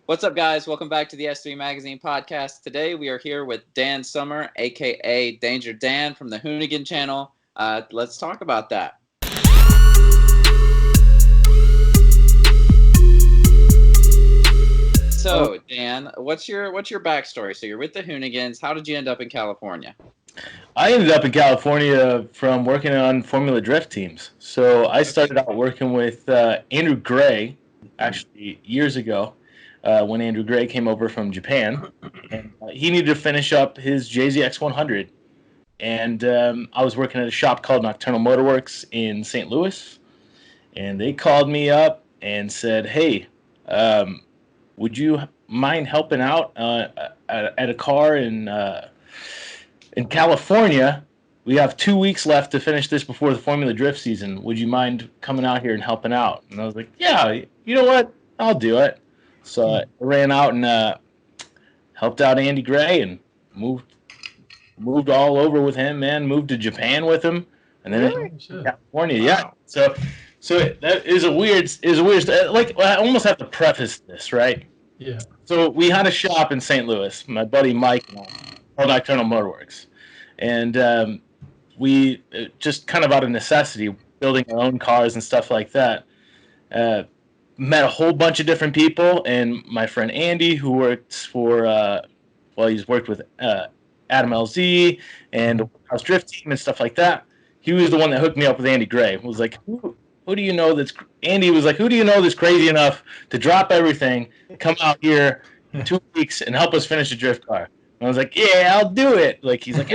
What's up, guys? Welcome back to the S3 Magazine podcast. Today, we are here with Dan Sommer, a.k.a. Danger Dan from the Hoonigan channel. Let's talk about that. So, Dan, what's your backstory? So, you're with the Hoonigans. How did you end up in California? I ended up in California from working on Formula Drift teams. So I started out working with Andrew Gray, actually years ago, when Andrew Gray came over from Japan. And he needed to finish up his JZX 100. And I was working at a shop called Nocturnal Motorworks in St. Louis. And they called me up and said, hey, would you mind helping out at a car in California? We have 2 weeks left to finish this before the Formula Drift season. Would you mind coming out here and helping out? And I was like, yeah, you know what? I'll do it. So I ran out and helped out Andy Gray and moved all over with him, man. Moved to Japan with him, and then California. Wow. Yeah. So that is a weird. Like, I almost have to preface this, right? Yeah. So we had a shop in St. Louis. My buddy Mike and I, called Nocturnal Motorworks, and we just kind of out of necessity, building our own cars and stuff like that. Met a whole bunch of different people, and my friend Andy, who works for, he's worked with Adam LZ and House Drift Team and stuff like that. He was the one that hooked me up with Andy Gray. Was like, who do you know that's? Andy was like, who do you know that's crazy enough to drop everything, come out here in 2 weeks, and help us finish a drift car? And I was like, yeah, I'll do it. Like, he's like,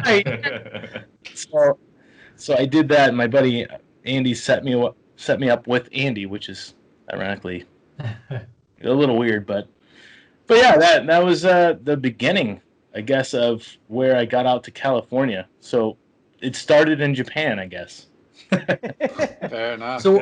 right. So I did that, and my buddy Andy set me up with Andy, which is ironically a little weird, but yeah, that was the beginning, I guess, of where I got out to California. So it started in Japan, I guess. Fair enough. So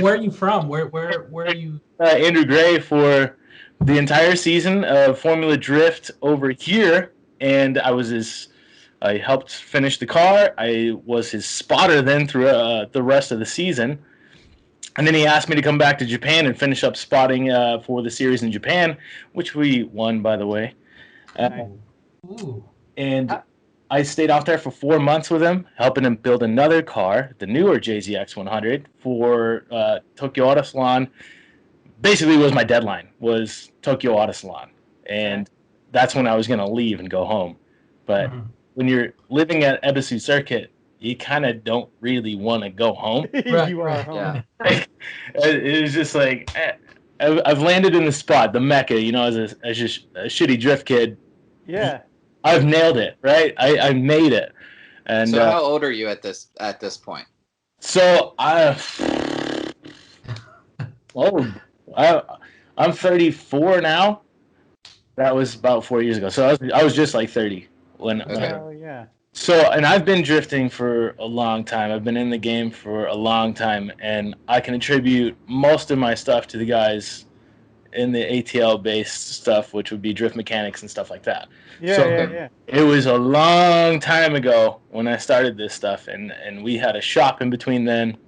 where are you from? Where are you? Andrew Gray for the entire season of Formula Drift over here, and I helped finish the car. I was his spotter then through the rest of the season. And then he asked me to come back to Japan and finish up spotting for the series in Japan, which we won, by the way. And I stayed out there for 4 months with him, helping him build another car, the newer JZX 100, for Tokyo Auto Salon. Basically, was my deadline, was Tokyo Auto Salon. And that's when I was going to leave and go home. But when you're living at Ebisu Circuit, you kind of don't really want to go home. You are home. Yeah. It was just like, I've landed in the spot, the Mecca, as a shitty drift kid. Yeah. I've nailed it, right? I made it. And so how old are you at this point? So I'm 34 now. That was about 4 years ago. So I was just like 30 when. Okay. Oh yeah. So, and I've been drifting for a long time. I've been in the game for a long time, and I can attribute most of my stuff to the guys in the ATL-based stuff, which would be drift mechanics and stuff like that. Yeah. It was a long time ago when I started this stuff, and we had a shop in between then.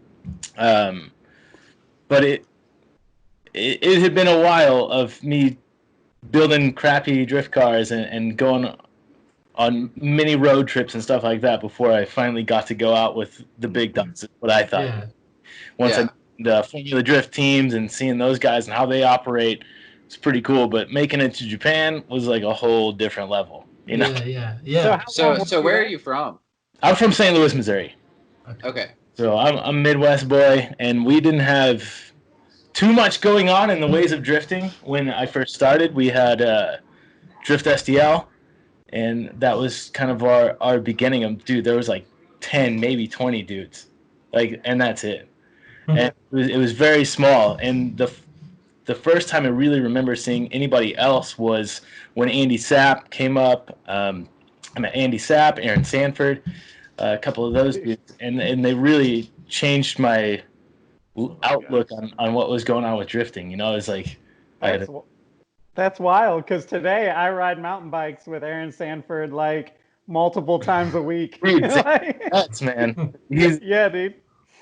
But it had been a while of me building crappy drift cars and going on mini road trips and stuff like that before I finally got to go out with the big dogs, is what I thought. Yeah. Once I the Formula Drift teams and seeing those guys and how they operate, it's pretty cool. But making it to Japan was like a whole different level, Yeah. So where are you from? I'm from St. Louis, Missouri. Okay. So I'm a Midwest boy, and we didn't have too much going on in the ways of drifting when I first started. We had Drift STL. And that was kind of our beginning of, dude, there was like 10, maybe 20 dudes. And that's it. And it was very small. And the first time I really remember seeing anybody else was when Andy Sapp came up. I met Andy Sapp, Aaron Sanford, a couple of those dudes. And they really changed my outlook on what was going on with drifting. It was like, That's wild, because today I ride mountain bikes with Aaron Sanford like multiple times a week. Dude, nuts, man. Yeah, dude.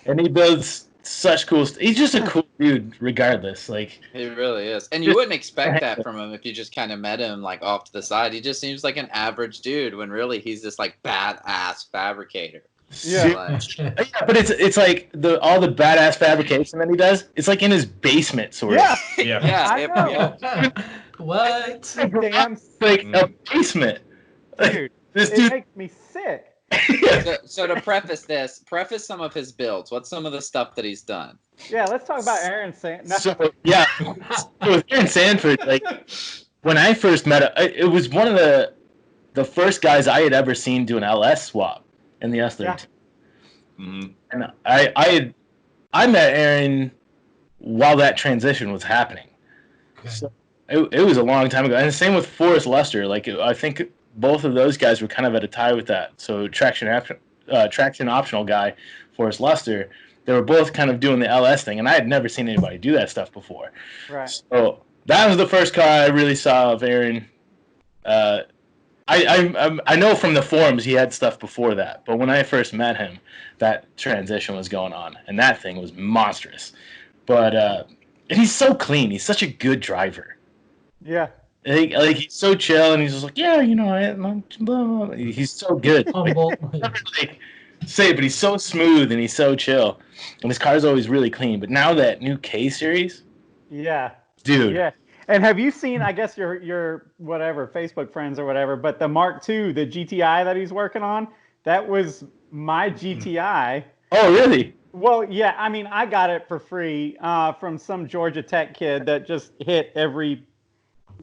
And he builds such cool. He's just a cool dude, regardless. Like He really is, and you wouldn't expect that from him if you just kind of met him like off to the side. He just seems like an average dude when really he's this like badass fabricator. Yeah. Yeah, but it's like all the badass fabrication that he does. It's like in his basement, sort of. Yeah. I know. What? Damn, Like a basement. dude. This It dude. makes me sick. So to preface some of his builds. What's some of the stuff that he's done? Yeah, let's talk about Aaron saying. No. So with Aaron Sanford, like when I first met him, it was one of the first guys I had ever seen do an LS swap in the S13. Yeah. And I met Aaron while that transition was happening. Okay. So it was a long time ago. And the same with Forrest Lester. Like I think both of those guys were kind of at a tie with that. So traction optional guy, Forrest Lester, they were both kind of doing the LS thing, and I had never seen anybody do that stuff before. Right. So that was the first car I really saw of Aaron. I know from the forums he had stuff before that, but when I first met him, that transition was going on, and that thing was monstrous. But and he's so clean. He's such a good driver. Yeah. Like he's so chill, and he's just like, yeah, you know, I'm blah, blah, blah. He's so good. Humble. Say it, but he's so smooth and he's so chill, and his car's always really clean. But now that new K series, Yeah. dude, Yeah. And have you seen, I guess your whatever, Facebook friends or whatever, but the Mark II, the GTI that he's working on, that was my GTI. oh really? Well, yeah, I mean, I got it for free from some Georgia Tech kid that just hit every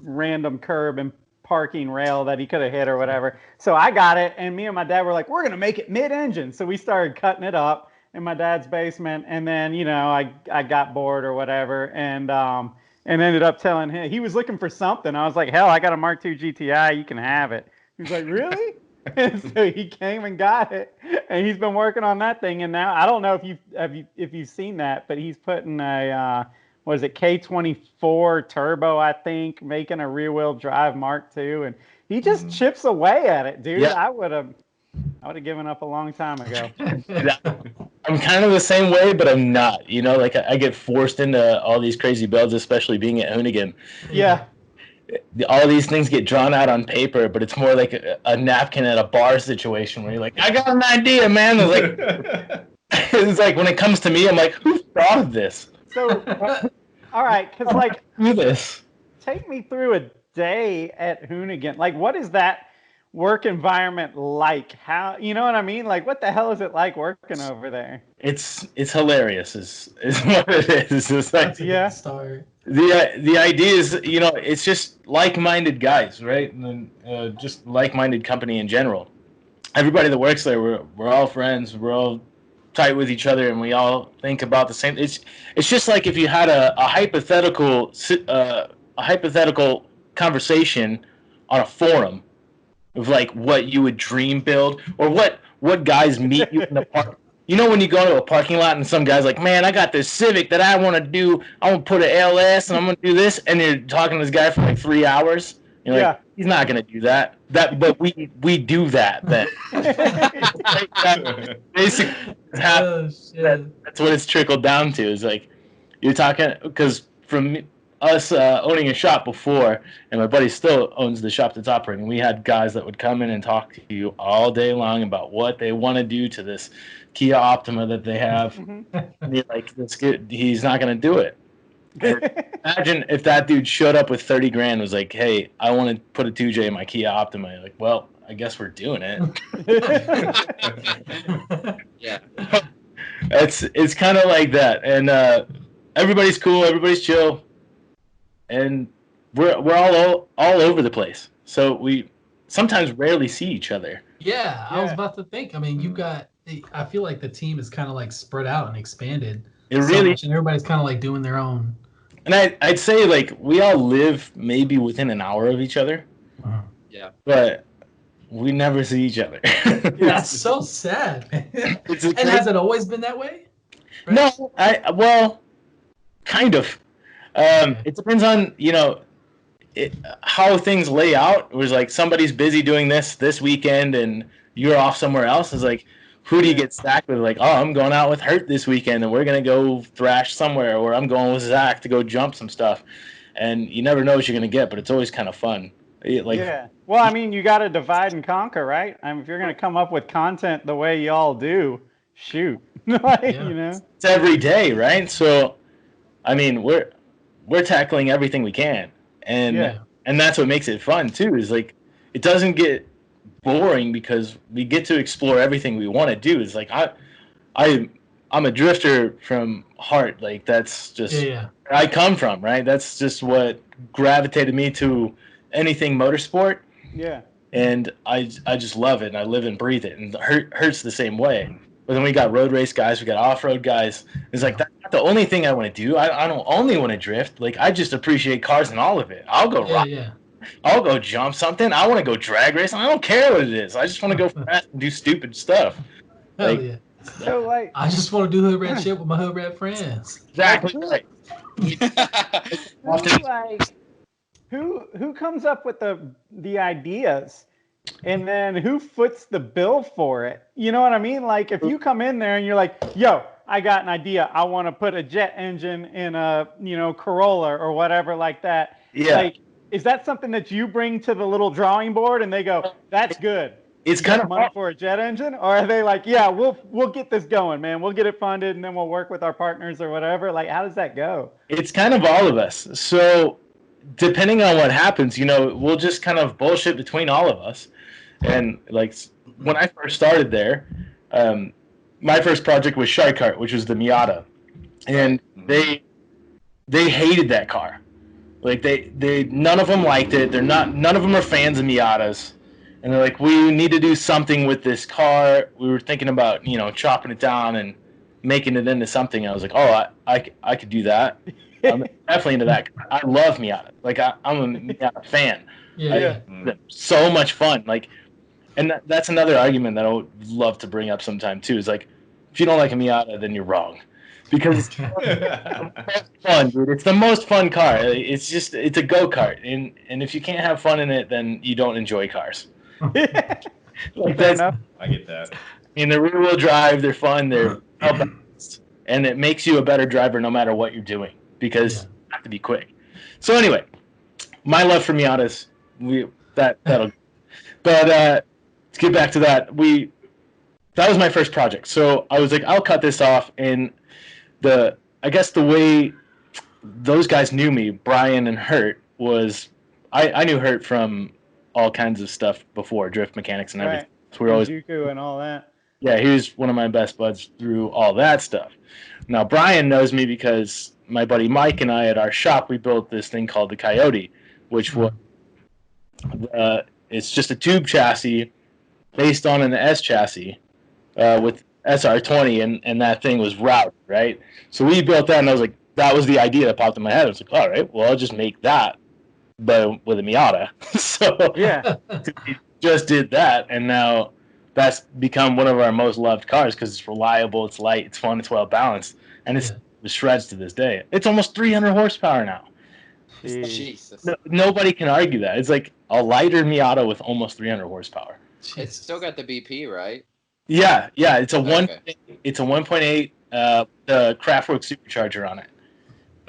random curb and parking rail that he could have hit or whatever. So I got it, and me and my dad were like, we're going to make it mid-engine. So we started cutting it up in my dad's basement, and then, you know, I got bored or whatever, and ended up telling him, he was looking for something. I was like, hell, I got a Mark II GTI, you can have it. He was like, really? And so he came and got it, and he's been working on that thing. And now I don't know if you've seen that, but he's putting a what is it, K24 turbo, I think, making a rear-wheel drive Mark II, and he just chips away at it, dude. Yeah. I would have given up a long time ago. I'm kind of the same way, but I'm not. You know, like I get forced into all these crazy builds, especially being at Hoonigan. Yeah. All these things get drawn out on paper, but it's more like a napkin at a bar situation where you're like, I got an idea, man. It's like, it's like when it comes to me, I'm like, who thought of this? So, all right, because like, Do this. take me through a day at Hoonigan. Like, what is that work environment like? How, you know what I mean? Like, what the hell is it like working over there? It's hilarious. Is what it is. It's like, That's a Yeah. good start. the idea is, you know, it's just like-minded guys, right? And then just like-minded company in general. Everybody that works there, we're all friends. We're all tight with each other, and we all think about the same. It's just like if you had a hypothetical conversation on a forum of like what you would dream build, or what guys meet you in the park. You know, when you go to a parking lot and some guy's like, man, I got this Civic that I want to do. I want to put an LS and I'm going to do this. And you're talking to this guy for like 3 hours. You're like, Yeah. he's not going to do that. But we do that then. Basically, Oh, shit. that's what it's trickled down to. Is like, you're talking, because from us owning a shop before, and my buddy still owns the shop that's operating, we had guys that would come in and talk to you all day long about what they want to do to this Kia Optima that they have. And you're like, he's not going to do it. Imagine if that dude showed up with 30 grand, was like, hey, I want to put a 2J in my Kia Optima. You're like, well, I guess we're doing it. Yeah. It's kind of like that, and everybody's cool, everybody's chill, and we're all over the place. So we sometimes rarely see each other. Yeah, I was Yeah. about to think. I mean, I feel like the team is kind of like spread out and expanded. It so really, much, and everybody's kind of like doing their own. and I'd say like we all live maybe within an hour of each other, Yeah. but we never see each other. That's so sad. It's a And has it always been that way? No, well, kind of. It depends on, you know, how things lay out. It was like somebody's busy doing this weekend and you're off somewhere else. It's like, who do you get stacked with? Like, oh, I'm going out with Hurt this weekend, and we're going to go thrash somewhere, or I'm going with Zach to go jump some stuff. And you never know what you're going to get, but it's always kind of fun. Yeah. Well, I mean, you got to divide and conquer, right? I mean, if you're going to come up with content the way y'all do, shoot. It's every day, right? So, I mean, we're tackling everything we can. And that's what makes it fun, too, is like, it doesn't get boring because we get to explore everything we want to do. It's like, I'm a drifter from heart. Like, that's just where I come from, right? That's just what gravitated me to anything motorsport. Yeah. And I just love it, and I live and breathe it. And Hurt's the same way. But then we got road race guys, we got off-road guys. It's like, that's not the only thing I want to do. I don't only want to drift. Like, I just appreciate cars and all of it. I'll go rock. Yeah. I'll go jump something. I want to go drag race. I don't care what it is. I just want to go fast and do stupid stuff. Hell yeah. So, like, I just want to do hood rat shit with my hood rat friends. Exactly right. Who comes up with the ideas, and then who foots the bill for it? You know what I mean? Like, if you come in there and you're like, yo, I got an idea. I want to put a jet engine in a, Corolla or whatever like that. Yeah. Like, is that something that you bring to the little drawing board and they go, that's good? It's kind of money for a jet engine, or are they like, yeah, we'll get this going, man. We'll get it funded, and then we'll work with our partners or whatever. Like, how does that go? It's kind of all of us. So depending on what happens, we'll just kind of bullshit between all of us. And like when I first started there, my first project was Shark Kart, which was the Miata, and they hated that car. Like they none of them liked it. None of them are fans of Miatas. And they're like, we need to do something with this car. We were thinking about, chopping it down and making it into something. I was like, oh, I could do that. I'm definitely into that. I love Miata. Like, I'm a Miata fan. Yeah. So much fun. Like, and that's another argument that I would love to bring up sometime, too, is like, if you don't like a Miata, then you're wrong. Because it's fun, dude. It's the most fun car. It's a go-kart. And if you can't have fun in it, then you don't enjoy cars. Like that's, I get that. I mean, they're rear-wheel drive. They're fun. They're well-balanced, and it makes you a better driver no matter what you're doing because you have to be quick. So anyway, my love for Miatas, that'll. But to get back to that, that was my first project. So I was like, I'll cut this off, and I guess the way those guys knew me, Brian and Hurt, was I knew Hurt from all kinds of stuff before, drift mechanics and everything. So we were always Juku and all that. Yeah, he was one of my best buds through all that stuff. Now Brian knows me because my buddy Mike and I at our shop, we built this thing called the Coyote, which was it's just a tube chassis based on an S chassis with SR20, and that thing was routed, right? So we built that, and I was like, that was the idea that popped in my head. I was like, all right, well, I'll just make that, but with a Miata. So we just did that, and now that's become one of our most loved cars because it's reliable, it's light, it's fun, it's well balanced, and it shreds to this day. It's almost 300 horsepower now. Jesus. Nobody can argue that. It's like a lighter Miata with almost 300 horsepower. It's still got the BP, right? Yeah. It's a 1.8 the Grassroots supercharger on it.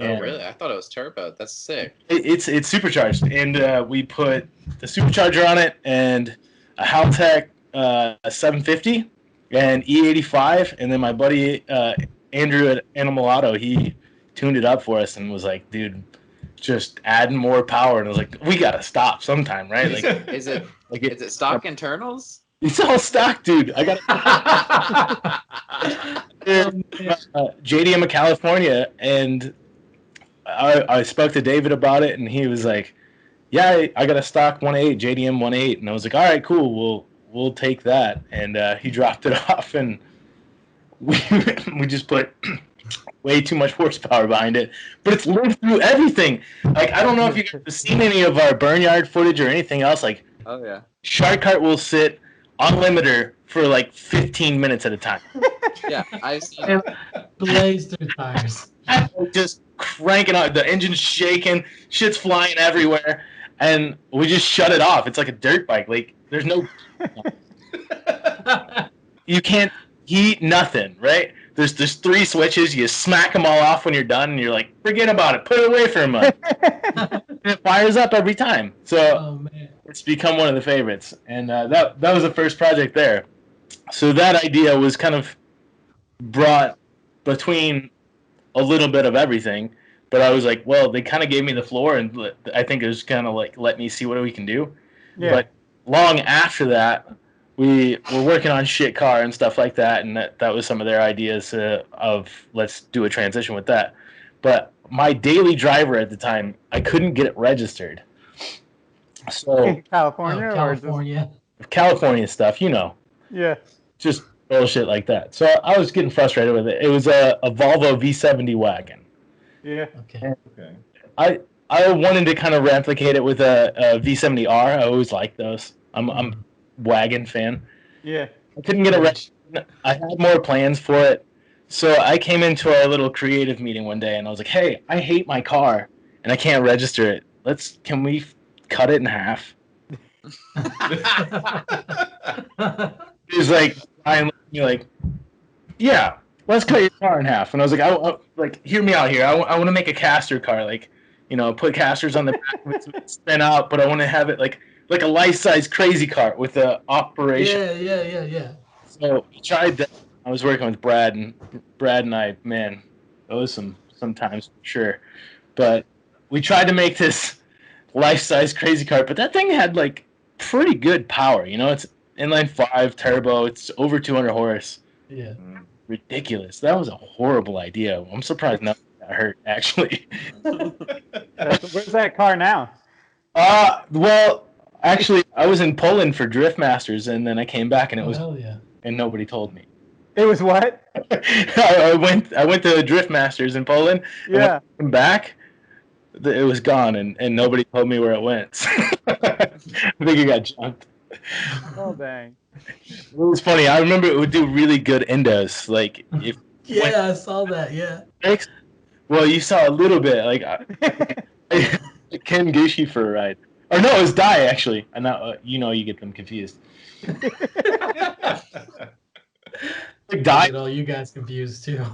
Oh, really? I thought it was turbo. That's sick. It's supercharged, and we put the supercharger on it and a Haltech 750 and E85, and then my buddy Andrew at Animal Auto, he tuned it up for us and was like, dude, just adding more power. And I was like, we gotta stop sometime, right? Like, is it stock internals? It's all stock, dude. I got JDM of California, and I spoke to David about it, and he was like, yeah, I got a stock 1.8, JDM 1.8. And I was like, all right, cool, we'll take that. And he dropped it off, and we just put way too much horsepower behind it. But it's lived through everything. Like, I don't know if you guys have seen any of our Burnyard footage or anything else. Like, oh yeah, Shark Kart will sit on limiter for like 15 minutes at a time. Yeah, I've seen it. Blaze through tires. Just cranking out, the engine's shaking, shit's flying everywhere, and we just shut it off. It's like a dirt bike. Like, there's no... You can't heat, nothing, right? There's 3 switches. You smack them all off when you're done, and you're like, forget about it. Put it away for a month. And it fires up every time. So Oh man. it's become one of the favorites. And that was the first project there. So that idea was kind of brought between a little bit of everything. But I was like, well, they kind of gave me the floor, and I think it was kind of like, let me see what we can do. Yeah. But long after that, we were working on shit car and stuff like that, and that was some of their ideas of let's do a transition with that. But my daily driver at the time, I couldn't get it registered. So California, California. California stuff, you know, Yeah. just bullshit like that. So I was getting frustrated with it. It was a Volvo V70 wagon. Yeah. Okay. I wanted to kind of replicate it with a V70R. I always liked those. I'm a wagon fan. Yeah. I couldn't get it registered. I had more plans for it. So I came into our little creative meeting one day and I was like, hey, I hate my car and I can't register it. Can we cut it in half? He was like, yeah, let's cut your car in half. And I was like, hear me out here. I want to make a caster car, like, you know, put casters on the back of it so it spin out, but I want to have it like a life-size crazy car with the operation. Yeah. So we tried that. I was working with Brad and I, man, those some times for sure. But we tried to make this life-size crazy car, but that thing had like pretty good power. You know, it's inline 5 turbo. It's over 200 horse. Yeah. Ridiculous. That was a horrible idea. I'm surprised nothing got hurt, actually. Where's that car now? Well, actually, I was in Poland for Drift Masters, and then I came back, and it was, hell yeah. and nobody told me. It was what? I went to Drift Masters in Poland. And when I came back, it was gone, and nobody told me where it went. I think it got junked. Oh dang! It was funny. I remember it would do really good endos. Like if I saw that. Yeah. Well, you saw a little bit. Like Ken Gucci for a ride, or no, it was Dai actually. And now you get them confused. Like I get all you guys confused too.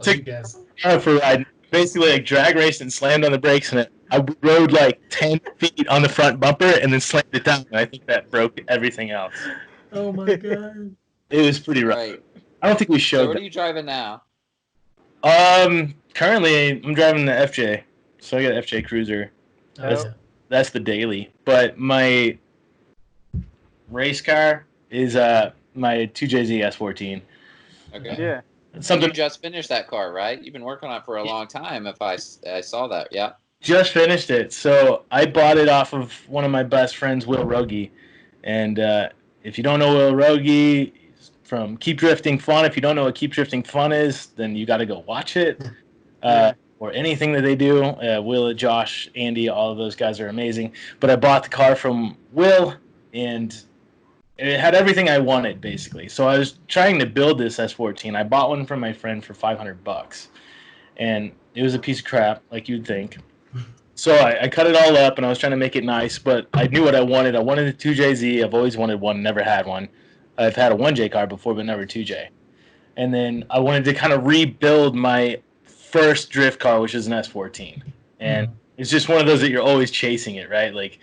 You guys. For a ride, basically like drag race and slammed on the brakes, and I rode like 10 feet on the front bumper and then slammed it down. And I think that broke everything else. Oh my god! It was pretty rough. Right. I don't think we showed. So what are you driving now? Currently I'm driving the FJ, so I got an FJ Cruiser. That's the daily. But my race car is my 2JZ S14. Okay. Yeah. You just finished that car, right? You've been working on it for a long time. If I saw that, yeah. Just finished it. So I bought it off of one of my best friends, Will Rogie. And if you don't know Will Rogie, he's from Keep Drifting Fun. If you don't know what Keep Drifting Fun is, then you got to go watch it. Or anything that they do. Will, Josh, Andy, all of those guys are amazing. But I bought the car from Will, and it had everything I wanted, basically. So I was trying to build this S14. I bought one from my friend for $500, and it was a piece of crap, like you'd think. So I cut it all up, and I was trying to make it nice, but I knew what I wanted. I wanted a 2JZ. I've always wanted one, never had one. I've had a 1J car before, but never 2J. And then I wanted to kind of rebuild my first drift car, which is an S14. And it's just one of those that you're always chasing it, right? Like,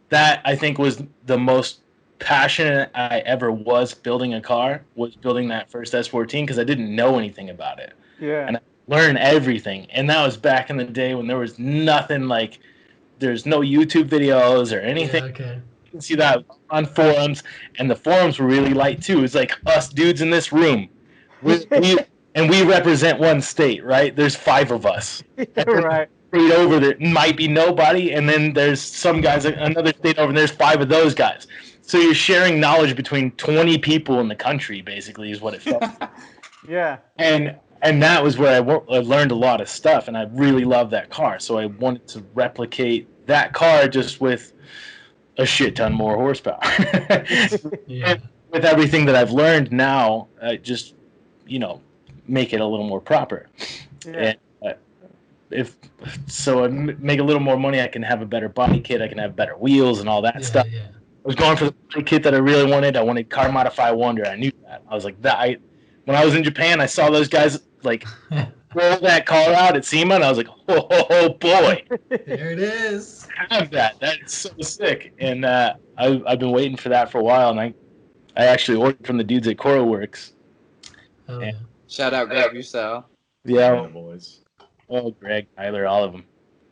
that, I think, was the most passionate I ever was building a car, was building that first S14, because I didn't know anything about it. Yeah. And I learned everything. And that was back in the day when there was nothing, like, there's no YouTube videos or anything. Yeah, okay. You can see that on forums, and the forums were really light too. It's like us dudes in this room. We represent one state, right? There's 5 of us. Right. State over there might be nobody, and then there's some guys, another state over, and there's 5 of those guys. So you're sharing knowledge between 20 people in the country, basically, is what it felt. Yeah. And that was where I learned a lot of stuff, and I really loved that car. So I wanted to replicate that car just with a shit ton more horsepower. Yeah. With everything that I've learned now, just, make it a little more proper. Yeah. And if so, I make a little more money, I can have a better body kit, I can have better wheels and all that stuff. Yeah. was going for the kit that I really wanted. I wanted Car Modify Wonder. I knew that. I was like that. When I was in Japan, I saw those guys like roll that car out at SEMA, and I was like, oh boy, There it is. I have that. That's so sick. And I've been waiting for that for a while, and I actually ordered from the dudes at Coro Works. Oh, yeah. Shout out Greg Russo. Yeah, boys. oh Greg, Tyler, all of them.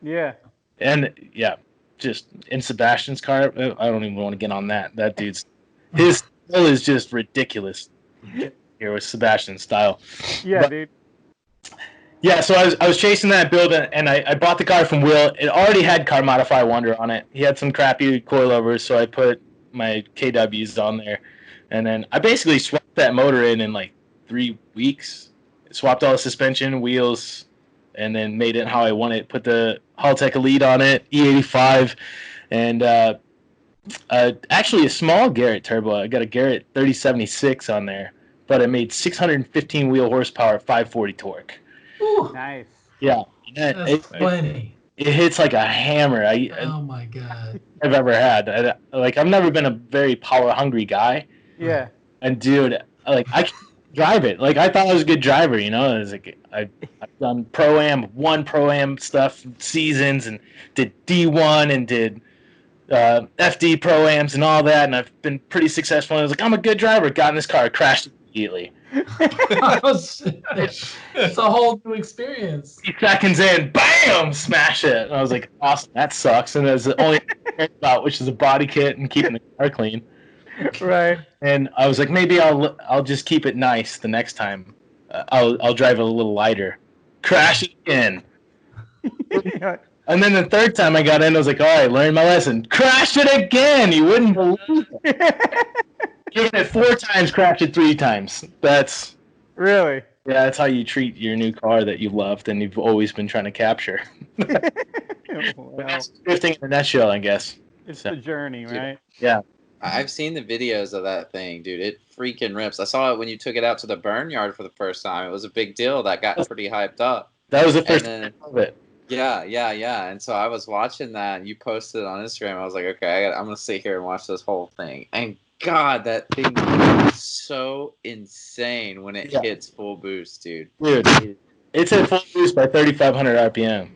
Yeah. And yeah, just in Sebastian's car, I don't even want to get on that. That dude's his style is just ridiculous. Here with Sebastian's style. Yeah, dude. Yeah, so I was chasing that build, and I bought the car from Will. It already had Car Modify Wonder on it. He had some crappy coilovers, so I put my KWs on there. And then I basically swapped that motor in like 3 weeks. Swapped all the suspension, wheels, and then made it how I want it. Put the Haltech Elite on it, E85, and actually a small Garrett turbo. I got a Garrett 3076 on there, but it made 615 wheel horsepower, 540 torque. Ooh, Nice. Yeah, that's plenty. it hits like a hammer. Oh my god. I've ever had. I've never been a very power hungry guy. Yeah. And dude, I can drive it. Like I thought I was a good driver, you know. I was like, I've done one Pro-Am stuff, seasons, and did D1 and did FD Pro-Ams and all that, and I've been pretty successful. And I was like, I'm a good driver. Got in this car, crashed immediately. It's a whole new experience. 3 seconds in, bam, smash it. And I was like, awesome, that sucks. And that's the only thing I cared about, which is a body kit and keeping the car clean. Right. And I was like, maybe I'll just keep it nice the next time. I'll drive it a little lighter. Crash it again. And then the third time I got in, I was like, all right, learned my lesson. Crash it again. You wouldn't believe it. Given it 4 times, crashed it 3 times. That's Really? yeah, that's how you treat your new car that you loved and you've always been trying to capture. Well, That's drifting in a nutshell, I guess. it's So, the journey, right? yeah. I've seen the videos of that thing, dude. It freaking rips. I saw it when you took it out to the burn yard for the first time. It was a big deal. That got pretty hyped up. That was the first And time then- of it. Yeah. And so I was watching that, and you posted it on Instagram. I was like, okay, I'm gonna sit here and watch this whole thing. And God, that thing is so insane when it Yeah. hits full boost, dude. Dude, it's at full boost by 3,500 RPM.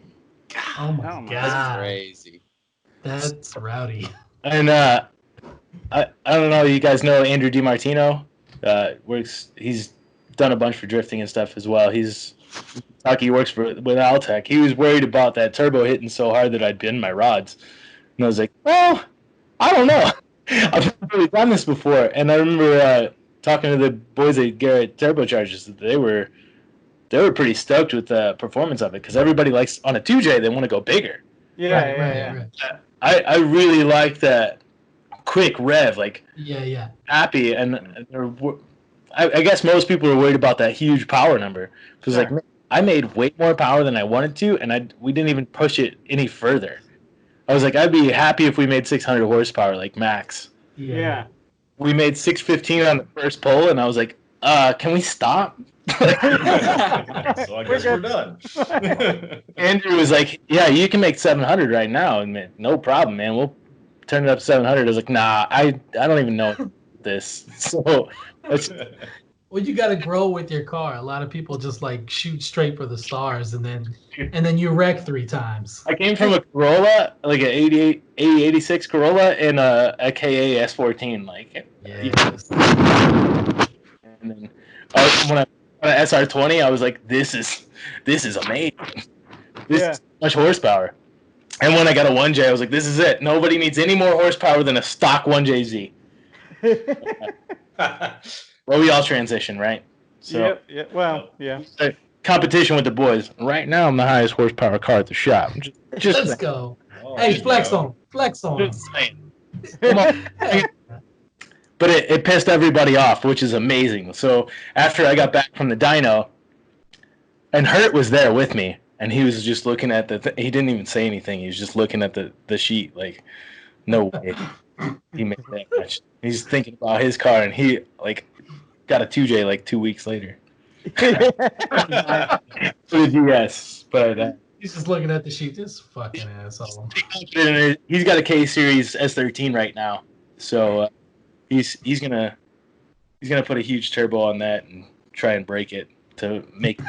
Oh my Oh my That's god. crazy. That's rowdy. And I don't know, you guys know Andrew DiMartino? He's done a bunch for drifting and stuff as well. He works with Altec. He was worried about that turbo hitting so hard that I'd bend my rods. And I was like, well, I don't know. I've never really done this before. And I remember talking to the boys at Garrett Turbochargers. They were pretty stoked with the performance of it because everybody likes, on a 2J, they want to go bigger. Yeah, Right. I really like that quick rev, like Yeah. happy. And I guess most people are worried about that huge power number because Sure. like I made way more power than I wanted to, and we didn't even push it any further. I was like, I'd be happy if we made 600 horsepower, like max. Yeah. We made 615 on the first pull, and I was like, can we stop? So I guess we're done. Andrew was like, yeah, you can make 700 right now. And man, no problem, man. We'll turn it up to 700. I was like, nah, I don't even know this. So it's, Well, you got to grow with your car. A lot of people just like shoot straight for the stars, and then you wreck 3 times. I came from a Corolla, like an 86 Corolla, and a KA S14. Like, Yeah. and then when I got an SR20, I was like, this is amazing. This is much horsepower. And when I got a 1J, I was like, this is it. Nobody needs any more horsepower than a stock 1JZ. Well, we all transition, right? So Yep. Well, yeah. competition with the boys. Right now, I'm the highest horsepower car at the shop. Just Let's go. Oh, Hey, there flex you go. on. Flex on. Just saying. Come on. But it pissed everybody off, which is amazing. So after I got back from the dyno, and Hurt was there with me, and he was just looking at he didn't even say anything. He was just looking at the sheet like, no way. He made that much. He's thinking about his car, and he like got a 2J like 2 weeks later. Yes, but He's just looking at the sheet. This fucking asshole. he's got a K Series S13 right now. So he's gonna put a huge turbo on that and try and break it to make.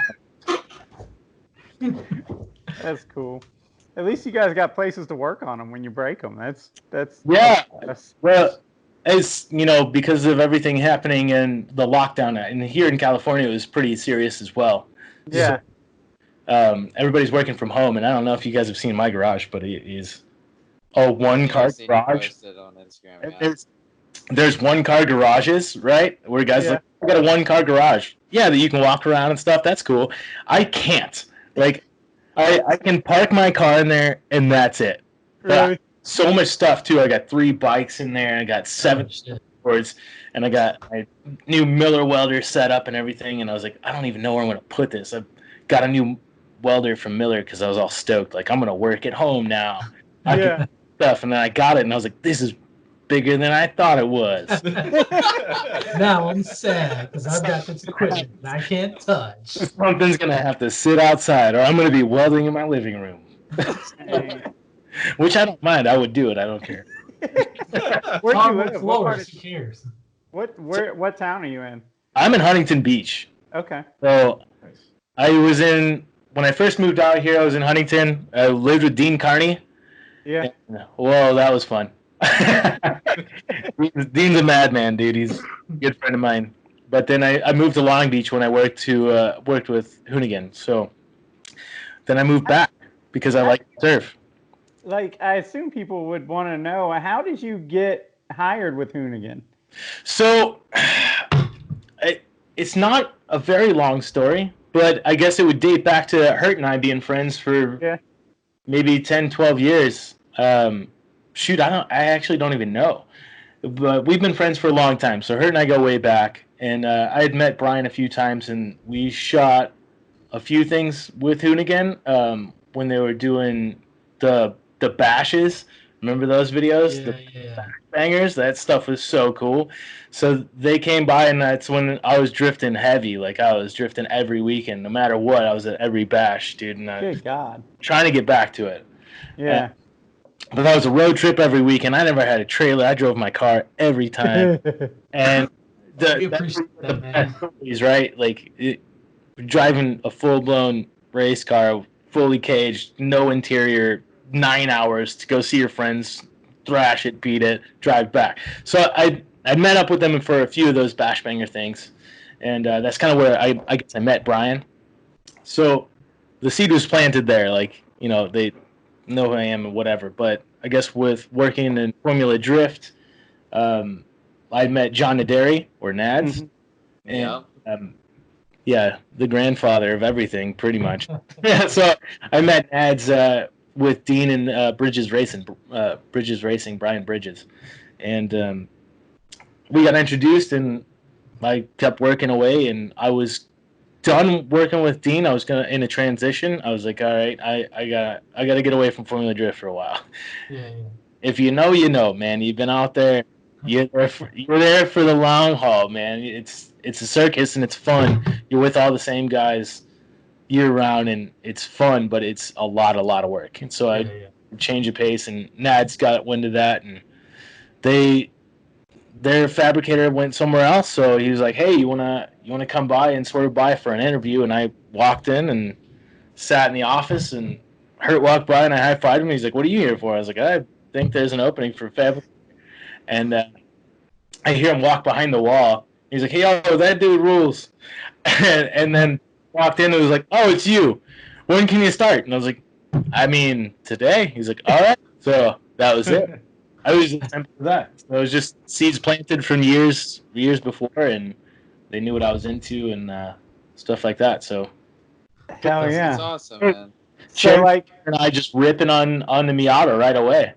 That's cool. At least you guys got places to work on them when you break them. That's Yeah. that's- Well, as you know, because of everything happening and the lockdown, and here in California, it was pretty serious as well. yeah. Everybody's working from home, and I don't know if you guys have seen my garage, but it is a one-car I've seen you garage. posted on Instagram. And Yeah. there's one-car garages, right? Where guys Yeah. like, I got a one-car garage. Yeah, that you can walk around and stuff. That's cool. I can't. Like, I can park my car in there, and that's it. Really? So much stuff too. I got 3 bikes in there. I got 7 shit. boards, and I got my new Miller welder set up and everything. And I was like, I don't even know where I'm gonna put this. I got a new welder from Miller because I was all stoked. Like, I'm gonna work at home now. I Yeah. can do stuff, and then I got it, and I was like, this is bigger than I thought it was. Now I'm sad because I've got this equipment that I can't touch. Something's gonna have to sit outside, or I'm gonna be welding in my living room. Which I don't mind. I would do it. I don't care. Where do you Hardwood live? floors, who cares? What town are you in? I'm in Huntington Beach. Okay. So I was when I first moved out here, I was in Huntington. I lived with Dean Carney. Yeah. Well, that was fun. Dean's a madman, dude. He's a good friend of mine. But then I moved to Long Beach when I worked with Hoonigan. So then I moved back because I like to surf. Like, I assume people would want to know, how did you get hired with Hoonigan? So it's not a very long story, but I guess it would date back to Hurt and I being friends for maybe 10, 12 years. Shoot, I actually don't even know. But we've been friends for a long time. So Hurt and I go way back. And I had met Brian a few times, and we shot a few things with Hoonigan when they were doing the bashes. Remember those videos? Yeah. Bangers. That stuff was so cool. So they came by, and that's when I was drifting heavy. Like, I was drifting every weekend, no matter what. I was at every bash, dude. And Good God. trying to get back to it. Yeah. But that was a road trip every weekend. I never had a trailer. I drove my car every time. And We appreciate that, man. stories, right? Like, driving a full-blown race car, fully caged, no interior, 9 hours to go see your friends, thrash it, beat it, drive back. So I met up with them for a few of those bash banger things, and that's kind of where I guess I met Brian. So the seed was planted there. Like, you know, they know who I am and whatever. But I guess with working in Formula Drift, I met John Naderi, or Nads. Yeah. And, yeah, the grandfather of everything, pretty much. So I met Nads with Dean and Bridges Racing, Brian Bridges. And we got introduced, and I kept working away, and I was done working with Dean. I was in a transition. I was like, all right, I gotta get away from Formula Drift for a while. Yeah. If you know, you know, man. You've been out there. You're there for the long haul, man. It's a circus, and it's fun. You're with all the same guys year round, and it's fun, but it's a lot of work. And so I change of pace, and Nads got wind of that, and their fabricator went somewhere else. So he was like, hey, you wanna come by and sort of by for an interview? And I walked in and sat in the office, and Hurt walked by, and I high-fived him. He's like, what are you here for? I was like, I think there's an opening for fabricator. And I hear him walk behind the wall. He's like, hey, yo, that dude rules. And then walked in and was like, oh, it's you. When can you start? And I was like, I mean, today. He's like, all right. So that was it. I was just simple as that. So it was just seeds planted from years before, and they knew what I was into and stuff like that. So Hell yeah. That's awesome, man. So, like, and I just ripping on the Miata right away.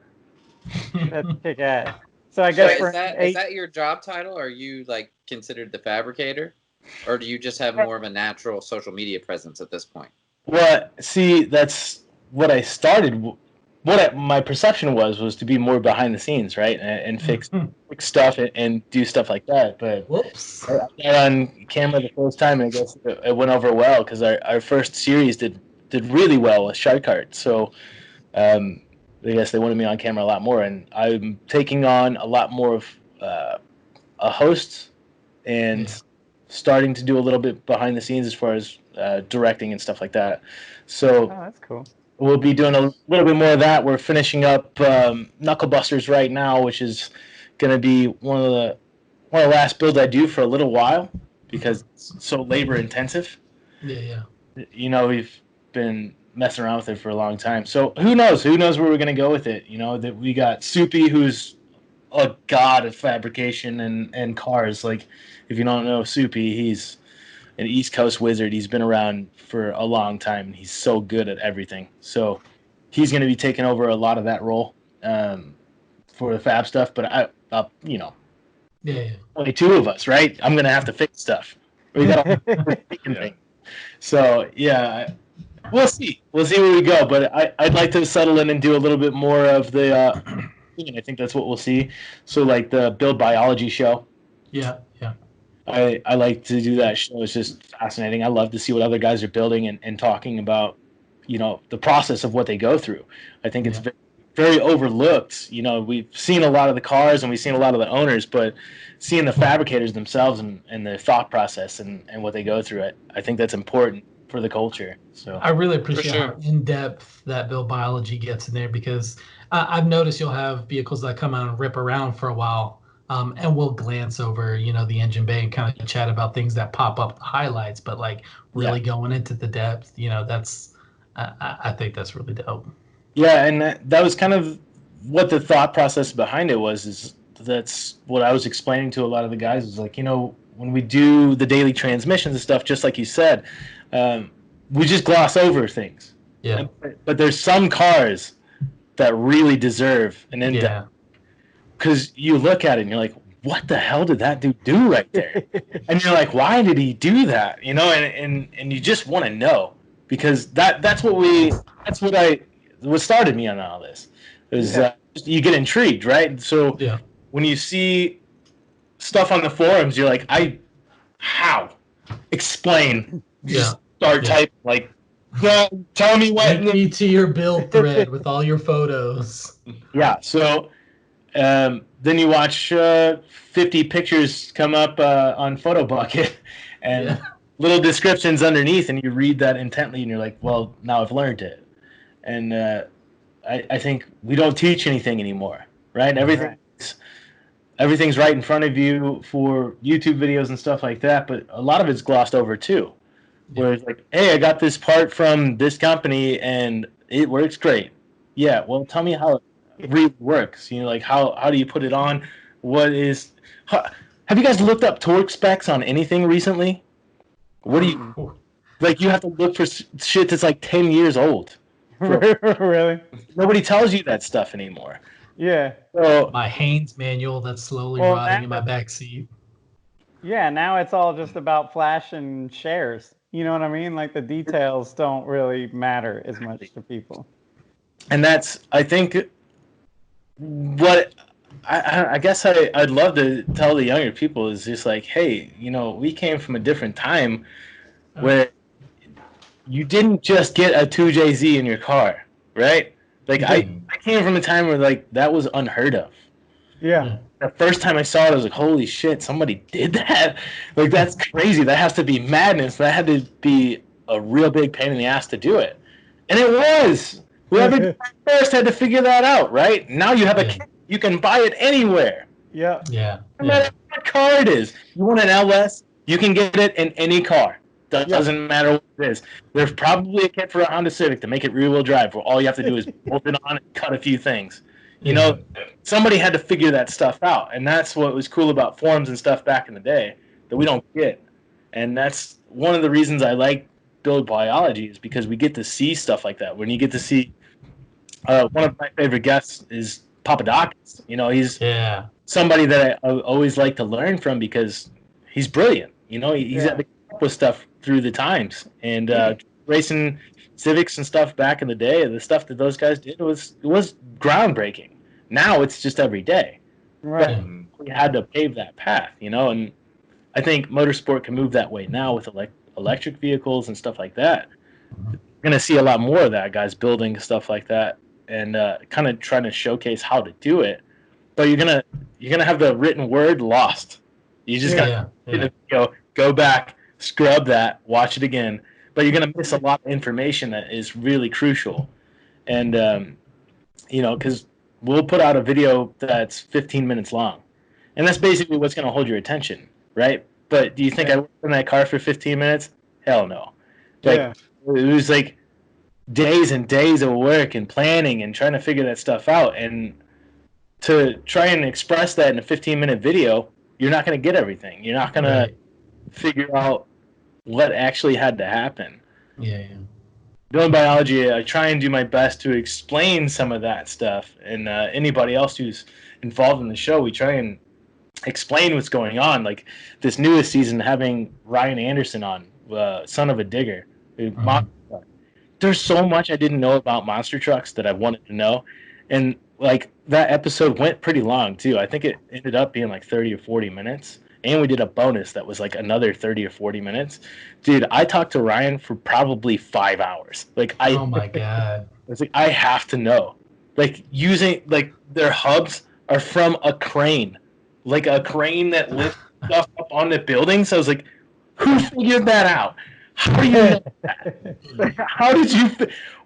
that's kick ass. So I guess So for is that your job title? Are you like considered the fabricator, or do you just have more of a natural social media presence at this point? Well, see, that's what I started. My perception was to be more behind the scenes, right, and fix stuff and do stuff like that. But Whoops. I got on camera the first time, and I guess it went over well because our first series did really well with Shark Cart. So I guess they wanted me on camera a lot more, and I'm taking on a lot more of a host and starting to do a little bit behind the scenes as far as directing and stuff like that. So that's cool. we'll be doing a little bit more of that. We're finishing up Knuckle Busters right now, which is going to be one of the last builds I do for a little while because it's so labor intensive. Yeah. We've been messing around with it for a long time. So who knows? Who knows where we're going to go with it? That we got Soupy, who's a god of fabrication and cars. Like, if you don't know Soupy, he's an East Coast wizard. He's been around for a long time, and he's so good at everything. So he's going to be taking over a lot of that role for the fab stuff. But only two of us, right? I'm going to have to fix stuff. We got thing. So yeah, we'll see. We'll see where we go. But I'd like to settle in and do a little bit more of the. I think that's what we'll see. So like the Build Biology show. Yeah. I like to do that show. It's just fascinating. I love to see what other guys are building and talking about, the process of what they go through. I think it's very, very overlooked. We've seen a lot of the cars and we've seen a lot of the owners, but seeing the fabricators themselves and their thought process and what they go through, I think that's important for the culture. So I really appreciate how in-depth that Build Biology gets in there, because I've noticed you'll have vehicles that come out and rip around for a while. And we'll glance over, the engine bay and kind of chat about things that pop up, the highlights, but like really going into the depth, that's, I think that's really dope. Yeah, and that was kind of what the thought process behind it was. Is that's what I was explaining to a lot of the guys. Is like, when we do the daily transmissions and stuff, just like you said, we just gloss over things. Yeah. But there's some cars that really deserve an in-depth. Yeah. Because you look at it and you're like, what the hell did that dude do right there? And you're like, why did he do that? And you just want to know, because that's what started me on all this. Is you get intrigued, right? So when you see stuff on the forums, you're like, how? Explain. Just start typing like, tell me what. Link me to your build thread with all your photos. Yeah. So. Then you watch 50 pictures come up on PhotoBucket and little descriptions underneath, and you read that intently, and you're like, well, now I've learned it. And I think we don't teach anything anymore, right? Everything's right in front of you for YouTube videos and stuff like that, but a lot of it's glossed over too. Where it's like, hey, I got this part from this company, and it works great. Yeah, well, tell me how it really works. Like how do you put it on? Have you guys looked up torque specs on anything recently? What do you like? You have to look for shit that's like 10 years old. Really? Nobody tells you that stuff anymore. Yeah. So my Haynes manual that's slowly rotting in my back seat. Yeah, now it's all just about flash and shares. You know what I mean? Like the details don't really matter as much to people. And that's, I think, what I guess I'd love to tell the younger people is just like, hey, we came from a different time where you didn't just get a 2JZ in your car, right? Like I came from a time where like that was unheard of. Yeah. The first time I saw it, I was like, holy shit, somebody did that? Like, that's crazy. That has to be madness. That had to be a real big pain in the ass to do it. And it was. Whoever first had to figure that out, right? Now you have a kit. You can buy it anywhere. Yeah. No matter what car it is. You want an LS, you can get it in any car. Doesn't matter what it is. There's probably a kit for a Honda Civic to make it rear-wheel drive where all you have to do is bolt it on and cut a few things. Somebody had to figure that stuff out. And that's what was cool about forums and stuff back in the day that we don't get. And that's one of the reasons I like Build Biology is because we get to see stuff like that. When you get to see one of my favorite guests is Papadakis. He's somebody that I always like to learn from because he's brilliant. He's had to come up with stuff through the times. And racing Civics and stuff back in the day, the stuff that those guys did was groundbreaking. Now it's just every day. Right. But we had to pave that path, and I think motorsport can move that way now with electric vehicles and stuff like that. We're going to see a lot more of that, guys building stuff like that. and kind of trying to showcase how to do it. But you're gonna have the written word lost. You just gotta go back, scrub that, watch it again. But you're gonna miss a lot of information that is really crucial. And because we'll put out a video that's 15 minutes long, and that's basically what's gonna hold your attention, right? But do you think I worked in that car for 15 minutes? Hell no. It was like days and days of work and planning and trying to figure that stuff out. And to try and express that in a 15-minute video, you're not going to get everything. You're not going to figure out what actually had to happen. Yeah. Building biology, I try and do my best to explain some of that stuff. And anybody else who's involved in the show, we try and explain what's going on. Like this newest season, having Ryan Anderson on, son of a digger. There's so much I didn't know about monster trucks that I wanted to know. And like that episode went pretty long too. I think it ended up being like 30 or 40 minutes. And we did a bonus that was like another 30 or 40 minutes. Dude, I talked to Ryan for probably 5 hours. Oh my God. It's like, I have to know. Like using, like their hubs are from a crane. Like a crane that lifts stuff up on the building. So I was like, who figured that out? How do you know that? Like, how did you?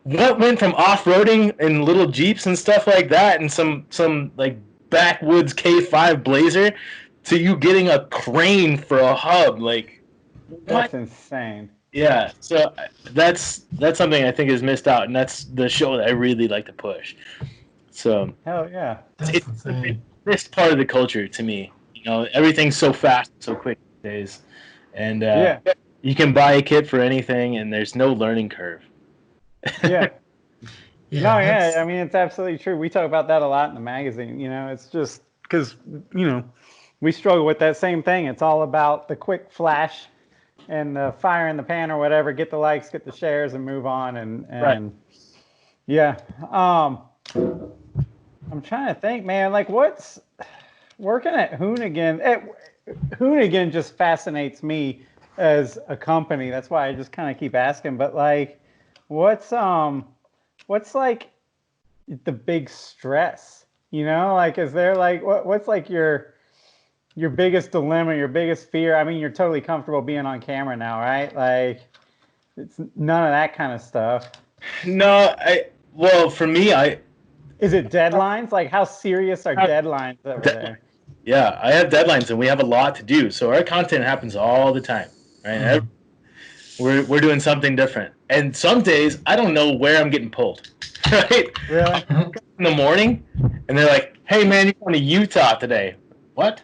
What went from off-roading in little Jeeps and stuff like that, and some like backwoods K5 Blazer, to you getting a crane for a hub? Like, that's insane. Yeah, so that's something I think is missed out, and that's the show that I really like to push. So hell yeah, it's this part of the culture to me. Everything's so fast, so quick these days, and you can buy a kit for anything, and there's no learning curve. I mean, it's absolutely true. We talk about that a lot in the magazine. It's just because we struggle with that same thing. It's all about the quick flash and the fire in the pan or whatever. Get the likes, get the shares, and move on. And I'm trying to think, man. Like, what's working at Hoonigan? Hoonigan just fascinates me as a company. That's why I just kind of keep asking. But like, what's like the big stress? Like, is there like what's like your biggest dilemma, your biggest fear? I mean, you're totally comfortable being on camera now, right? Like, it's none of that kind of stuff. No, for me, is it deadlines? Like, how serious are deadlines over there? Yeah, I have deadlines, and we have a lot to do. So our content happens all the time, right? Mm-hmm. We're doing something different, and some days I don't know where I'm getting pulled. Right? Really? In the morning, and they're like, "Hey, man, you're going to Utah today." What?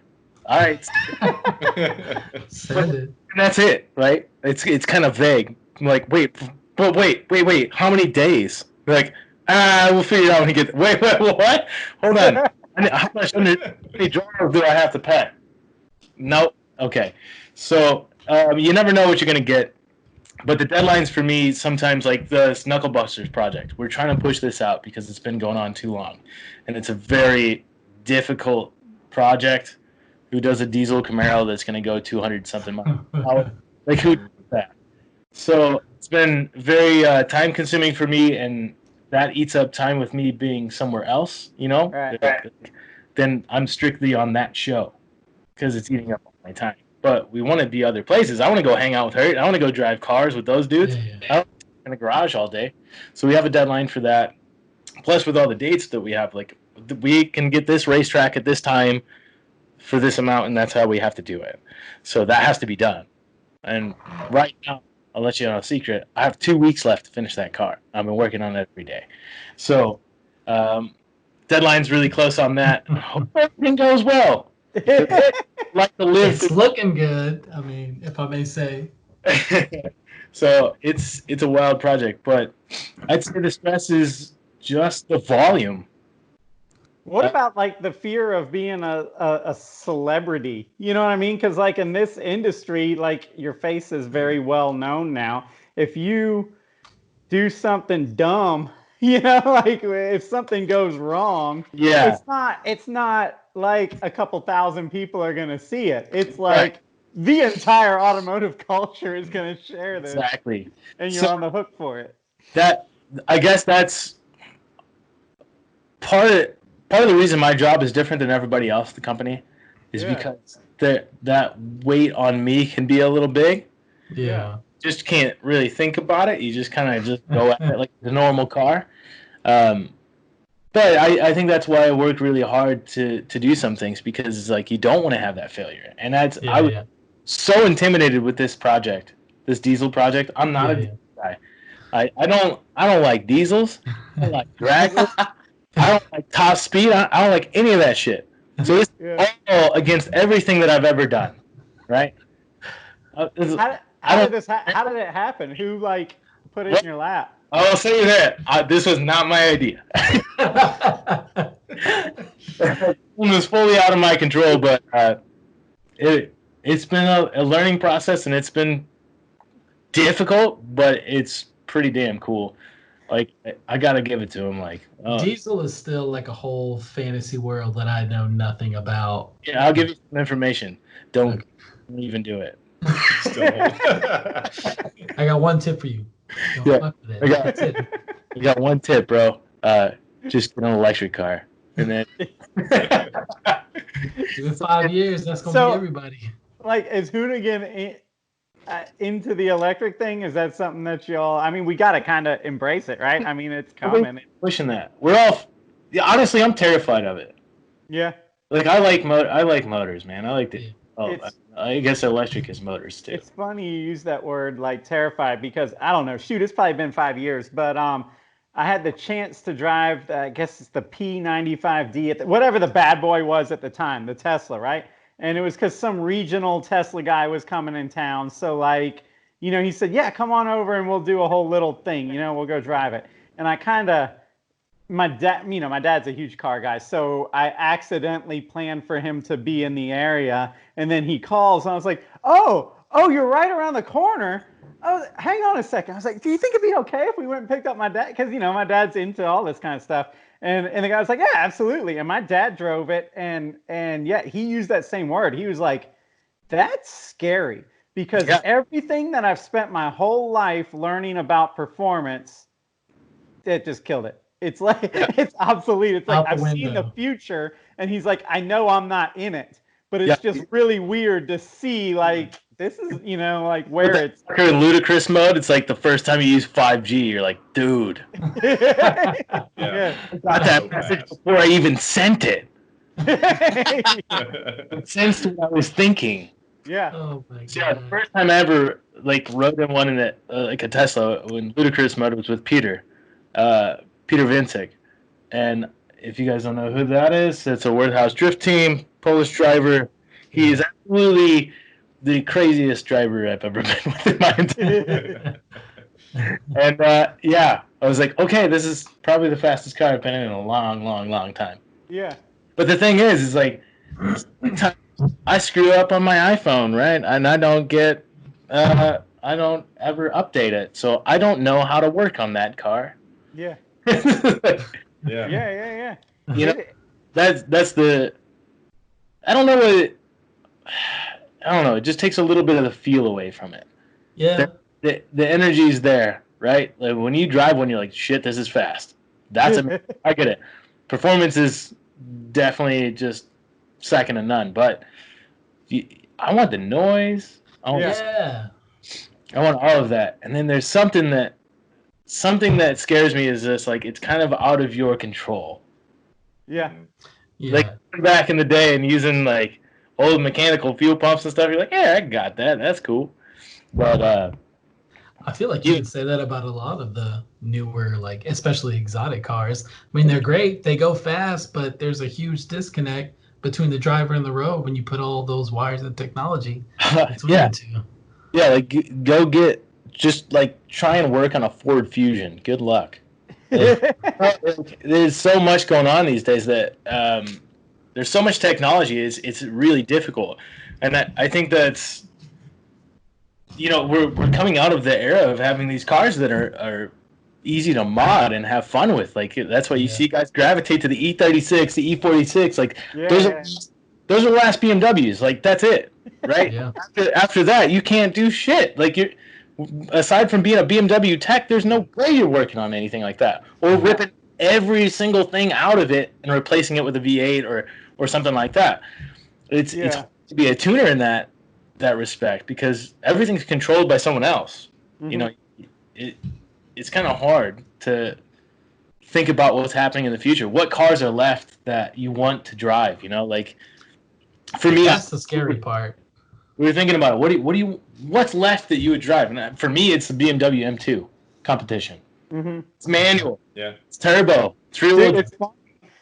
All right. And that's it, right? It's kind of vague. I'm like, wait. How many days? They're like, we'll figure it out when you get. Wait, what? Hold on. How much drive do I have to pay? Nope. Okay. So you never know what you're gonna get. But the deadlines for me sometimes, like the Knucklebusters project, we're trying to push this out because it's been going on too long, and it's a very difficult project. Who does a diesel Camaro that's gonna go 200 something miles? Like, who does that? So it's been very time consuming for me, and that eats up time with me being somewhere else, Right. Then I'm strictly on that show because it's eating up all my time. But we want to be other places. I want to go hang out with her. I want to go drive cars with those dudes. I don't want to be in the garage all day. So we have a deadline for that. Plus, with all the dates that we have, like, we can get this racetrack at this time for this amount, and that's how we have to do it. So that has to be done. And right now, I'll let you know a secret. I have 2 weeks left to finish that car. I've been working on it every day. So deadline's really close on that. Hope everything goes well. Like to live. It's looking good. I mean, if I may say. So it's a wild project, but I'd say the stress is just the volume. What about like the fear of being a celebrity? You know what I mean? Because like in this industry, like your face is very well known now. If you do something dumb, like if something goes wrong, it's not like a couple thousand people are gonna see it. It's like the entire automotive culture is gonna share this. Exactly. And you're on the hook for it. I guess that's part of the reason my job is different than everybody else at the company is because that weight on me can be a little big. Yeah. Just can't really think about it. You just kind of just go at it like the normal car. But I think that's why I worked really hard to do some things, because it's like you don't want to have that failure. And I was so intimidated with this project, this diesel project. I'm not a diesel guy. I don't like diesels. I don't like draggers. I don't like top speed. I don't like any of that shit. So this is all against everything that I've ever done, right? How did it happen? Who like put it in your lap? I'll say you that this was not my idea. It was fully out of my control, but it's been a learning process, and it's been difficult, but it's pretty damn cool. Like, I gotta give it to him. Like, diesel is still like a whole fantasy world that I know nothing about. Yeah, I'll give you some information. Don't even do it. I got one tip for you. Don't fuck with it. I got one tip, bro. Just get an electric car, and then in 5 years, that's gonna be everybody. Like, is Hoonigan into the electric thing? Is that something that y'all? I mean, we gotta kind of embrace it, right? I mean, it's coming. Pushing that. We're all. Yeah, honestly, I'm terrified of it. Yeah. Like, I like motors, man. I like the. I guess electric is motors too. It's funny you use that word, like, terrified, because I don't know. Shoot, it's probably been 5 years, but I had the chance to drive. I guess it's the P95D, whatever the bad boy was at the time, the Tesla, right? And it was because some regional Tesla guy was coming in town. So, like, you know, he said, yeah, come on over and we'll do a whole little thing. You know, we'll go drive it. And I kind of, my dad's a huge car guy. So I accidentally planned for him to be in the area. And then he calls and I was like, oh, you're right around the corner. Hang on a second. I was like, do you think it'd be okay if we went and picked up my dad? Because, you know, my dad's into all this kind of stuff. And the guy was like, yeah, absolutely. And my dad drove it. And yeah, he used that same word. He was like, that's scary, because everything that I've spent my whole life learning about performance, it just killed it. It's like, it's obsolete. It's like, I've seen the future. And he's like, I know I'm not in it, but it's just really weird to see, like, this is, you know, like, where it's ludicrous mode. It's like the first time you use 5G, you're like, dude. I got that message before I even sent it. It sensed what I was thinking. Yeah. Oh my God. So, yeah, the first time I ever rode in one in a Tesla when ludicrous mode was with Peter Vincik, and if you guys don't know who that is, it's a Worthouse Drift Team Polish driver. He is absolutely the craziest driver I've ever been with in my entire life. And I was like, okay, this is probably the fastest car I've been in a long, long, long time. Yeah. But the thing is like, I screw up on my iPhone, right? And I don't get, I don't ever update it, so I don't know how to work on that car. Yeah. Yeah. You know, that's the. I don't know what. I don't know. It just takes a little bit of the feel away from it. Yeah. The energy's there, right? Like when you drive one, you're like, shit, this is fast. That's I get it. Performance is definitely just second to none. But I want the noise. I want all of that. And then there's something that scares me is this, like, it's kind of out of your control. Yeah. Like back in the day and using like old mechanical fuel pumps and stuff, you're like, yeah, I got that. That's cool. But I feel like you can say that about a lot of the newer, like, especially exotic cars. I mean, they're great. They go fast, but there's a huge disconnect between the driver and the road when you put all those wires and technology. Yeah, like go get, just like try and work on a Ford Fusion. Good luck. There's so much going on these days that there's so much technology. It's really difficult, and I think that's, you know, we're coming out of the era of having these cars that are easy to mod and have fun with. Like, that's why you see guys gravitate to the E36, the E46. Like, those are the last BMWs. Like, that's it, right? After that, you can't do shit. Like, aside from being a BMW tech, there's no way you're working on anything like that, or ripping every single thing out of it and replacing it with a V8 or something like that. It's hard to be a tuner in that respect because everything's controlled by someone else. You know, it's kind of hard to think about what's happening in the future. What cars are left that you want to drive? You know, like for me, that's the scary part. We were thinking about it. What's left that you would drive? And for me, it's the BMW M2 competition. It's manual. Yeah. It's turbo. It's real.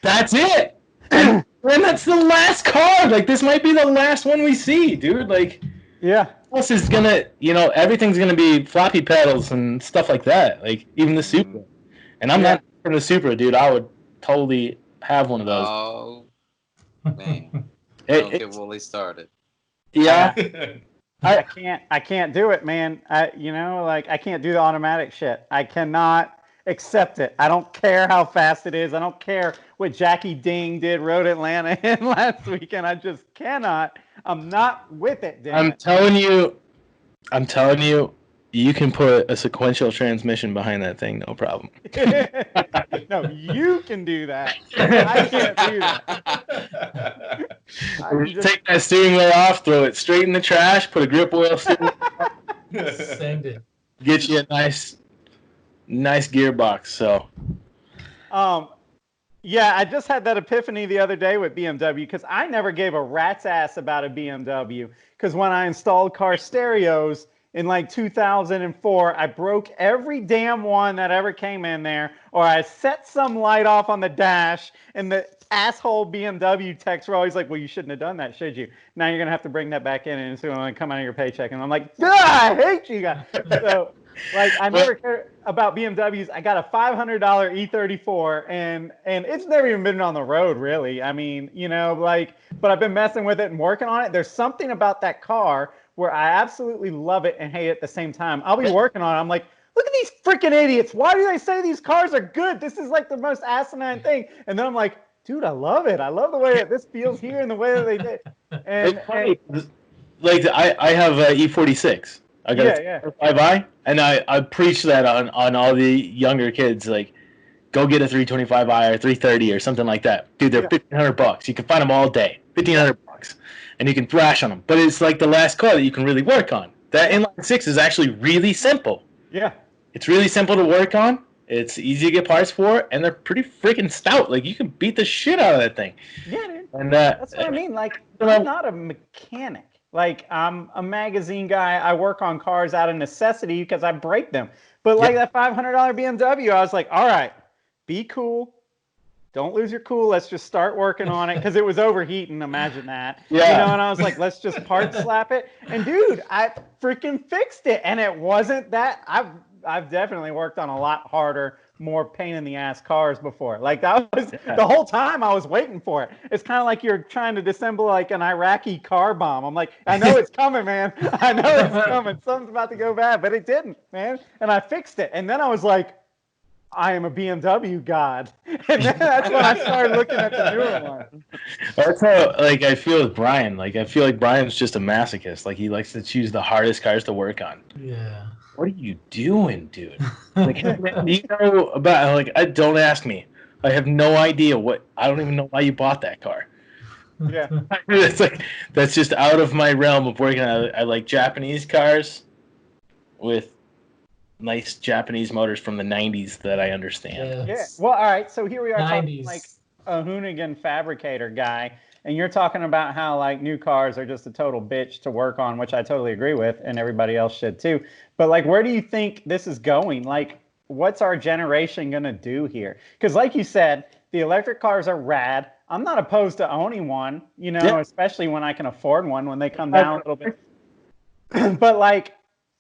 That's it. And that's the last car. Like this might be the last one we see, dude. Like, yeah. This is gonna, everything's gonna be floppy pedals and stuff like that. Like even the Supra. And I'm not from the Supra, dude. I would totally have one of those. Oh man, don't get Wooly started. Yeah. I can't do it, man. I can't do the automatic shit. I cannot accept it. I don't care how fast it is. I don't care what Jackie Ding did Road Atlanta in last weekend. I just cannot. I'm not with it, damn I'm telling you, you can put a sequential transmission behind that thing, no problem. No, you can do that. I can't do that. Take that steering wheel off, throw it straight in the trash, put a grip oil steering wheel, send it. Get you a nice gearbox. So, yeah, I just had that epiphany the other day with BMW because I never gave a rat's ass about a BMW because when I installed car stereos in like 2004, I broke every damn one that ever came in there, or I set some light off on the dash, and the asshole BMW techs were always like, well, you shouldn't have done that, should you? Now you're going to have to bring that back in, and it's going to come out of your paycheck. And I'm like, I hate you guys. So, like, I never cared about BMWs. I got a $500 E34, and it's never even been on the road, really. I mean, but I've been messing with it and working on it. There's something about that car where I absolutely love it and hate it at the same time. I'll be working on it. I'm like, look at these freaking idiots. Why do they say these cars are good? This is like the most asinine thing. And then I'm like, dude, I love it. I love the way that this feels here and the way that they did. And like I have an E46. I got a 5i, and I preach that on all the younger kids. Like, go get a 325i or 330 or something like that. Dude, they're $1,500. You can find them all day. $1,500. And you can thrash on them. But it's like the last car that you can really work on. That inline 6 is actually really simple. Yeah. It's really simple to work on. It's easy to get parts for, and they're pretty freaking stout. Like, you can beat the shit out of that thing. Yeah, dude. And that's what I mean. Like, I'm not a mechanic. Like, I'm a magazine guy. I work on cars out of necessity because I break them. But like that $500 BMW, I was like, all right, be cool. Don't lose your cool. Let's just start working on it because it was overheating. Imagine that. Yeah. And I was like, let's just part slap it. And dude, I freaking fixed it. And it wasn't that. I've definitely worked on a lot harder, more pain in the ass cars before. Like that was the whole time I was waiting for it. It's kind of like you're trying to disassemble like an Iraqi car bomb. I'm like, I know it's coming, man. I know it's coming. Something's about to go bad, but it didn't, man. And I fixed it. And then I was like, I am a BMW god. And then that's when I started looking at the newer one. That's how, like, I feel with Brian. Like, I feel like Brian's just a masochist. Like, he likes to choose the hardest cars to work on. Yeah. What are you doing, dude? Like, you know about, like, don't ask me. I have no idea I don't even know why you bought that car. Yeah. It's like, that's just out of my realm of working on. I like Japanese cars with nice Japanese motors from the 90s that I understand. Yeah. Well, all right. So here we are 90s. talking like a Hoonigan fabricator guy, and you're talking about how like new cars are just a total bitch to work on, which I totally agree with, and everybody else should too. But like, where do you think this is going? Like, what's our generation gonna do here? Because like you said, the electric cars are rad. I'm not opposed to owning one, especially when I can afford one when they come down a little bit. But like,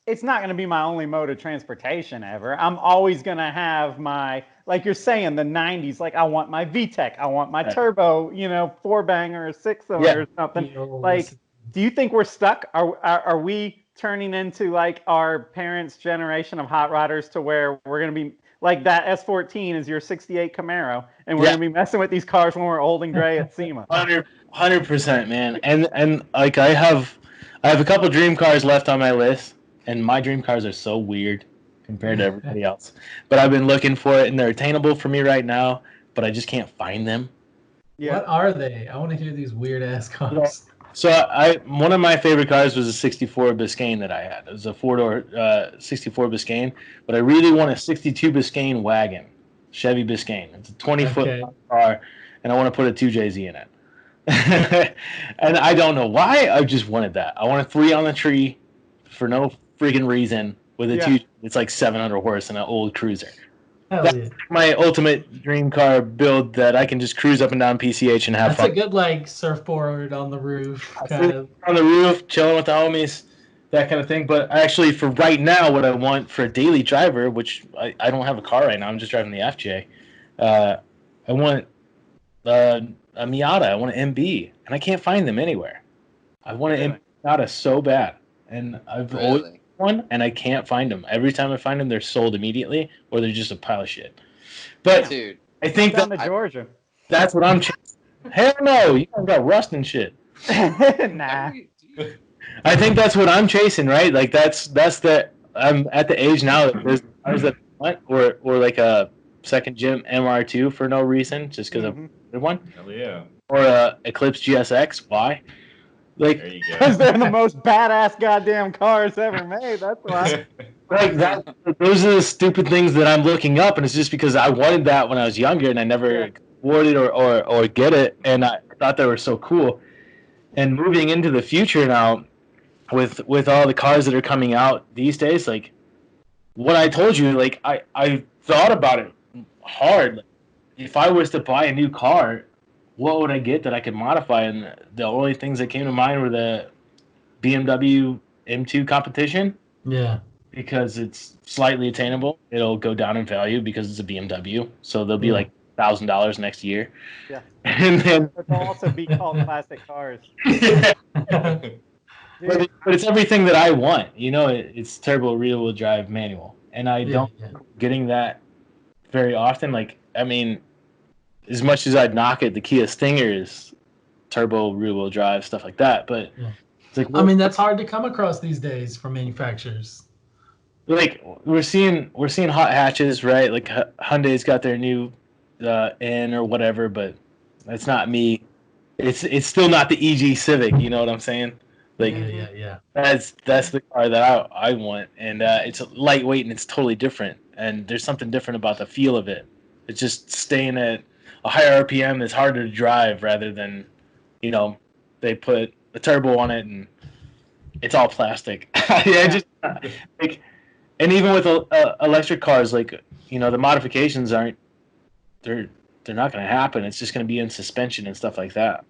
it's not going to be my only mode of transportation ever. I'm always going to have my, like you're saying, the 90s. Like, I want my VTEC. I want my turbo, 4-banger or 6-cylinder or something. Like, do you think we're stuck? Are we turning into, like, our parents' generation of hot rodders to where we're going to be, like, that S14 is your 68 Camaro, and we're going to be messing with these cars when we're old and gray at SEMA? 100%, man. And like, I have a couple dream cars left on my list. And my dream cars are so weird. compared to everybody else. But I've been looking for it, and they're attainable for me right now, but I just can't find them. Yeah. What are they? I want to hear these weird ass cars. So one of my favorite cars was a 64 Biscayne that I had. It was a 4-door 64 Biscayne, but I really want a 62 Biscayne wagon, Chevy Biscayne. It's a 20-foot car, and I want to put a 2JZ in it. And I don't know why. I just wanted that. I want a 3 on the tree for no freaking reason with a 2. It's like 700 horse and an old cruiser. That's my ultimate dream car build that I can just cruise up and down PCH and have fun. That's a good like surfboard on the roof kind of. On the roof, chilling with the homies, that kind of thing. But actually, for right now, what I want for a daily driver, which I don't have a car right now, I'm just driving the FJ. I want a Miata. I want an MB, and I can't find them anywhere. I want an Miata so bad, and I've always one, and I can't find them. Every time I find them, they're sold immediately, or they're just a pile of shit. But dude, I think down to Georgia. That's what I'm chasing. Hell no, you guys got rust and shit. Nah. I think that's what I'm chasing, right? Like that's the I'm at the age now that there's cars that I want, or like a second gen MR2 for no reason, just because of one. Hell yeah. Or a Eclipse GSX. Why? Like, there you go. Because they're the most badass goddamn cars ever made. That's why. like that. Those are the stupid things that I'm looking up, and it's just because I wanted that when I was younger, and I never afforded or get it, and I thought they were so cool. And moving into the future now, with all the cars that are coming out these days, like what I told you, like I thought about it hard. Like, if I was to buy a new car, what would I get that I could modify? And the only things that came to mind were the BMW M2 competition. Yeah. Because it's slightly attainable. It'll go down in value because it's a BMW. So they'll be like $1,000 next year. Yeah. And then it'll also be called classic cars. But it's everything that I want. You know, it's turbo rear-wheel drive manual. And I don't getting that very often. Like, I mean, as much as I'd knock it, the Kia Stinger is turbo rear-wheel drive, stuff like that. But it's like, I mean, that's hard to come across these days from manufacturers. Like we're seeing hot hatches, right? Like Hyundai's got their new N or whatever, but that's not me. It's still not the EG Civic. You know what I'm saying? Like, yeah. That's the car that I want, and it's lightweight and it's totally different. And there's something different about the feel of it. It's just staying at a higher RPM is harder to drive rather than, you know, they put a turbo on it and it's all plastic. Just like, and even with electric cars, like, you know, the modifications they're not going to happen. It's just going to be in suspension and stuff like that.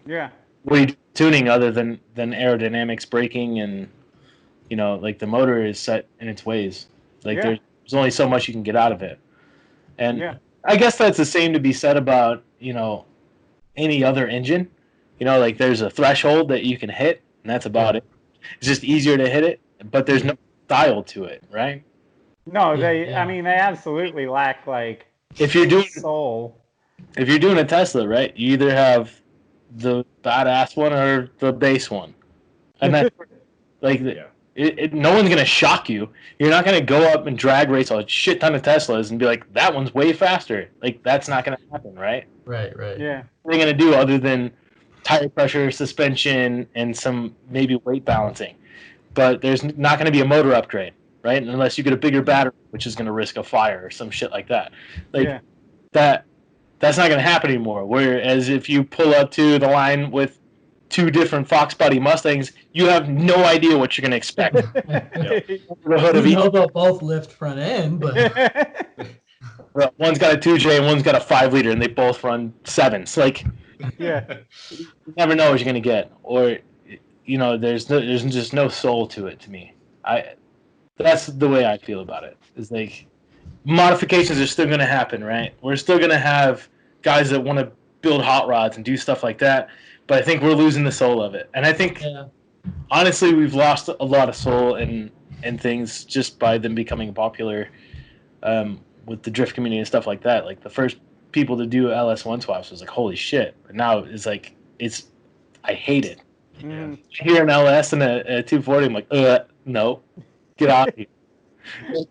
Yeah. What are you tuning other than aerodynamics, braking, and, you know, like the motor is set in its ways. Like there's only so much you can get out of it. And I guess that's the same to be said about, you know, any other engine. You know, like there's a threshold that you can hit, and that's about it. It's just easier to hit it, but there's no style to it, right? No, I mean, they absolutely lack, like, if you're doing soul. If you're doing a Tesla, right, you either have the badass one or the base one. And that's like, no one's going to shock you. You're not going to go up and drag race a shit ton of Teslas and be like, that one's way faster. Like, that's not going to happen, right? Right. Yeah. What are they going to do other than tire pressure, suspension, and some maybe weight balancing? But there's not going to be a motor upgrade, right? Unless you get a bigger battery, which is going to risk a fire or some shit like that. Like, that's not going to happen anymore. Whereas if you pull up to the line with two different Fox Body Mustangs, you have no idea what you're going to expect. They'll both lift front end, but one's got a 2J and one's got a 5-liter, and they both run 7s. Like, you never know what you're going to get. Or, you know, there's just no soul to it to me. That's the way I feel about it. It's like, modifications are still going to happen, right? We're still going to have guys that want to build hot rods and do stuff like that, but I think we're losing the soul of it. And I think, honestly, we've lost a lot of soul and things just by them becoming popular with the drift community and stuff like that. Like, the first people to do LS1 swaps was like, holy shit. But now it's like, I hate it. Here an LS and a 240, I'm like, no, get out of here.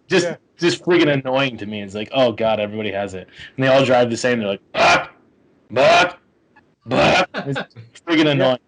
Just friggin' annoying to me. It's like, oh god, everybody has it, and they all drive the same. They're like, buck, buck, buck. It's friggin' annoying.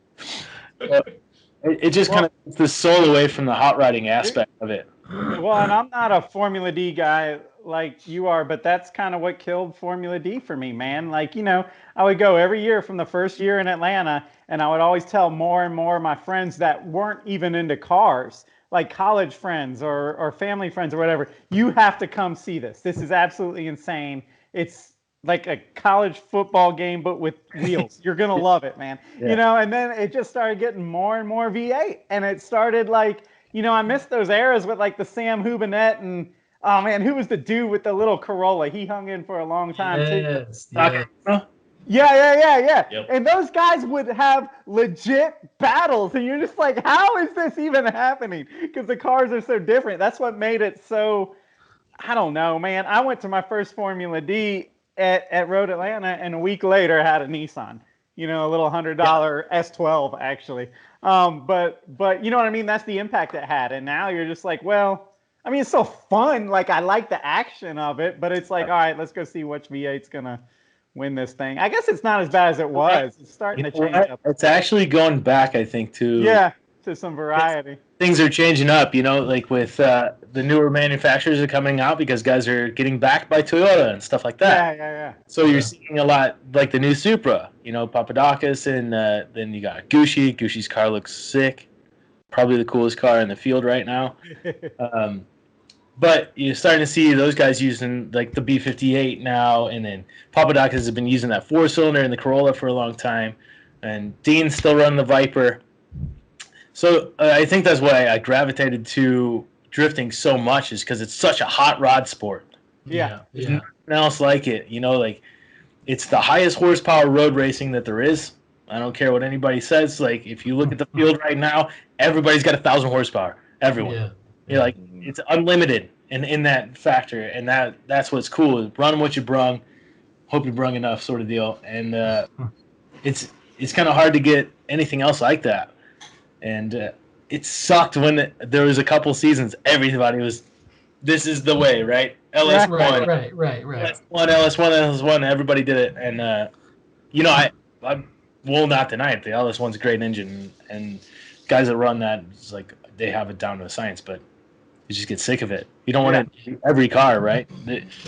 It just kind of takes the soul away from the hot rodding aspect of it. Well, and I'm not a Formula D guy like you are, but that's kind of what killed Formula D for me, man. Like, I would go every year from the first year in Atlanta, and I would always tell more and more of my friends that weren't even into cars, like college friends or family friends or whatever, you have to come see this. This is absolutely insane. It's like a college football game, but with wheels. You're going to love it, man. Yeah. And then it just started getting more and more V8, and it started like, I missed those eras with like the Sam Houbinet and, oh man, who was the dude with the little Corolla? He hung in for a long time too. Yeah. Yep. And those guys would have legit battles, and you're just like, how is this even happening? Because the cars are so different. That's what made it so, I don't know, man. I went to my first Formula D at Road Atlanta, and a week later had a Nissan. A little $100 S12 actually. But you know what I mean? That's the impact it had. And now you're just like, well, I mean, it's so fun. Like, I like the action of it, but it's like, all right, let's go see which V8's going to win this thing. I guess it's not as bad as it was. It's starting to change up. It's actually going back, I think, to some variety. Things are changing up, like with the newer manufacturers are coming out because guys are getting backed by Toyota and stuff like that. Yeah. So you're seeing a lot like the new Supra, Papadakis, and then you got Gucci. Gucci's car looks sick. Probably the coolest car in the field right now. But you're starting to see those guys using like the B58 now, and then Papadakis has been using that 4-cylinder in the Corolla for a long time, and Dean's still running the Viper. So I think that's why I gravitated to drifting so much, is because it's such a hot rod sport. Yeah. There's nothing else like it. Like, it's the highest horsepower road racing that there is. I don't care what anybody says. Like, if you look at the field right now, everybody's got 1,000 horsepower. Everyone. Yeah. You're like, it's unlimited in that factor, and that's what's cool. Is run what you brung, hope you brung enough, sort of deal. And it's kind of hard to get anything else like that. And it sucked when there was a couple seasons everybody was, this is the way, right? LS1, right. LS1, everybody did it. And I will not deny it. The LS1's a great engine, and guys that run that, it's like they have it down to a science, but you just get sick of it. You don't want it in every car, right?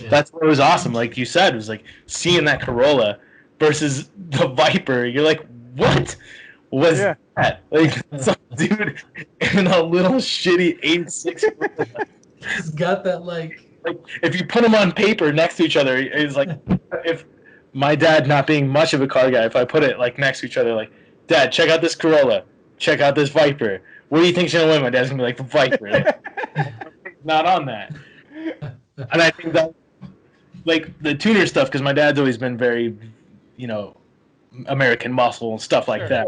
That's what was awesome. Like you said, it was like seeing that Corolla versus the Viper. You're like, what was that? Like, some dude in a little shitty 86. He's got that like if you put them on paper next to each other, it's like, if my dad, not being much of a car guy, if I put it like next to each other, like, Dad, check out this Corolla, check out this Viper. What do you think's gonna win? My dad's gonna be like, the Viper. Not on that. And I think that, like, the tuner stuff, because my dad's always been very, American muscle and stuff like that.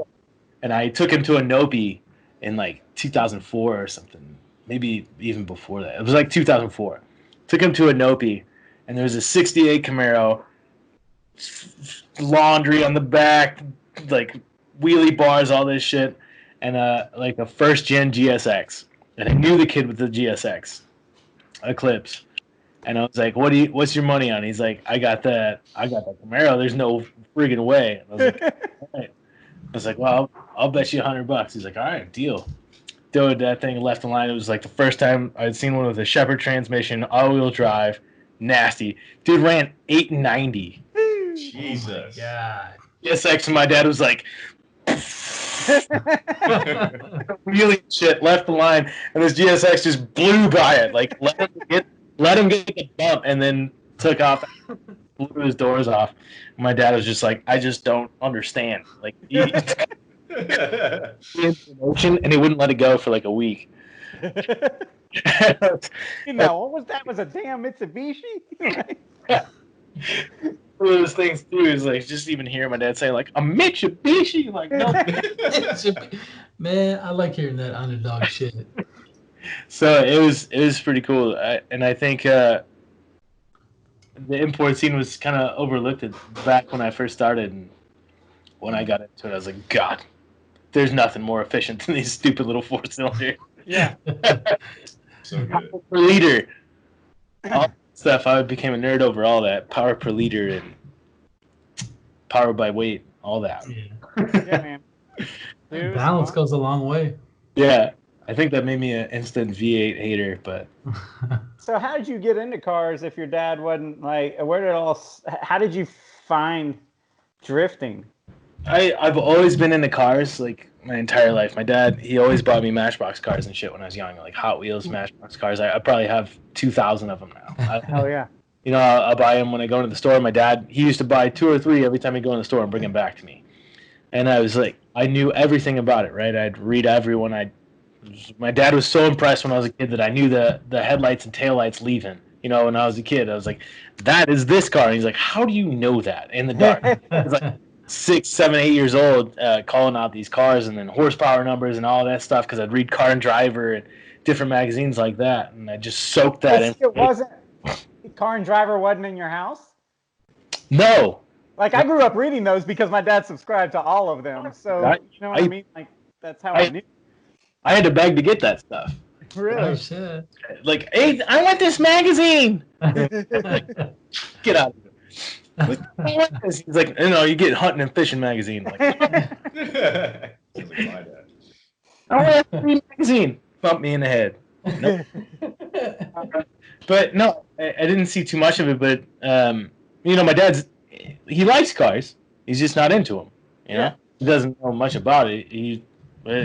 And I took him to a Nopi in like 2004 or something, maybe even before that. It was like 2004. Took him to a Nopi, and there was a 68 Camaro, laundry on the back, like wheelie bars, all this shit, and like a first gen GSX. And I knew the kid with the GSX Eclipse, and I was like, "What's your money on?" He's like, "I got that Camaro. There's no friggin' way." And I was like, "All right." I was like, "Well, I'll bet you $100." He's like, "All right, deal." Dude, that thing left the line. It was like the first time I'd seen one with a Shepherd transmission, all-wheel drive, nasty. Dude ran 890. Jesus. God. GSX, and my dad was like, really shit, left the line, and this GSX just blew by it. Like, let him get the bump, and then took off, blew his doors off. My dad was just like, I just don't understand. Like, emotion, and he wouldn't let it go for like a week. What was that? Was a damn Mitsubishi? One of those things too is like, just even hearing my dad say like, a Mitsubishi, like, no. Man, I like hearing that underdog shit. So it was pretty cool, and I think the import scene was kind of overlooked back when I first started, and when I got into it, I was like, God, there's nothing more efficient than these stupid little 4-cylinder. Yeah. So good. Per liter. All that stuff. I became a nerd over all that. Power per liter and power by weight. All that. Yeah, man. Dude, Balance goes a long way. Yeah. I think that made me an instant V8 hater, but so how did you get into cars if your dad wasn't like, how did you find drifting? I've always been into cars like my entire life. My dad, he always bought me Matchbox cars and shit when I was young, like Hot Wheels Matchbox cars. I probably have 2,000 of them now. Hell yeah. You know, I'll buy them when I go into the store. My dad, he used to buy 2 or 3 every time he'd go in the store and bring them back to me. And I was like, I knew everything about it, right? I'd read everyone. My dad was so impressed when I was a kid that I knew the headlights and taillights leaving. You know, when I was a kid, I was like, that is this car. And he's like, how do you know that in the dark? It's like 6, 7, 8 years old, calling out these cars and then horsepower numbers and all that stuff because I'd read Car and Driver and different magazines like that. And I just soaked that in. It wasn't, Car and Driver wasn't in your house? No. Like, I grew up reading those because my dad subscribed to all of them. So, you know what I mean? Like, that's how I knew. I had to beg to get that stuff. Really? Oh, shit. Like, hey, I want this magazine. Get out of here. I want this. He's like, no, you get hunting and fishing magazine. Like, Sounds like my dad. I want a free magazine. Bump me in the head. Nope. But no, I didn't see too much of it. But you know, my dad's he likes cars. He's just not into them. You know, he doesn't know much about it.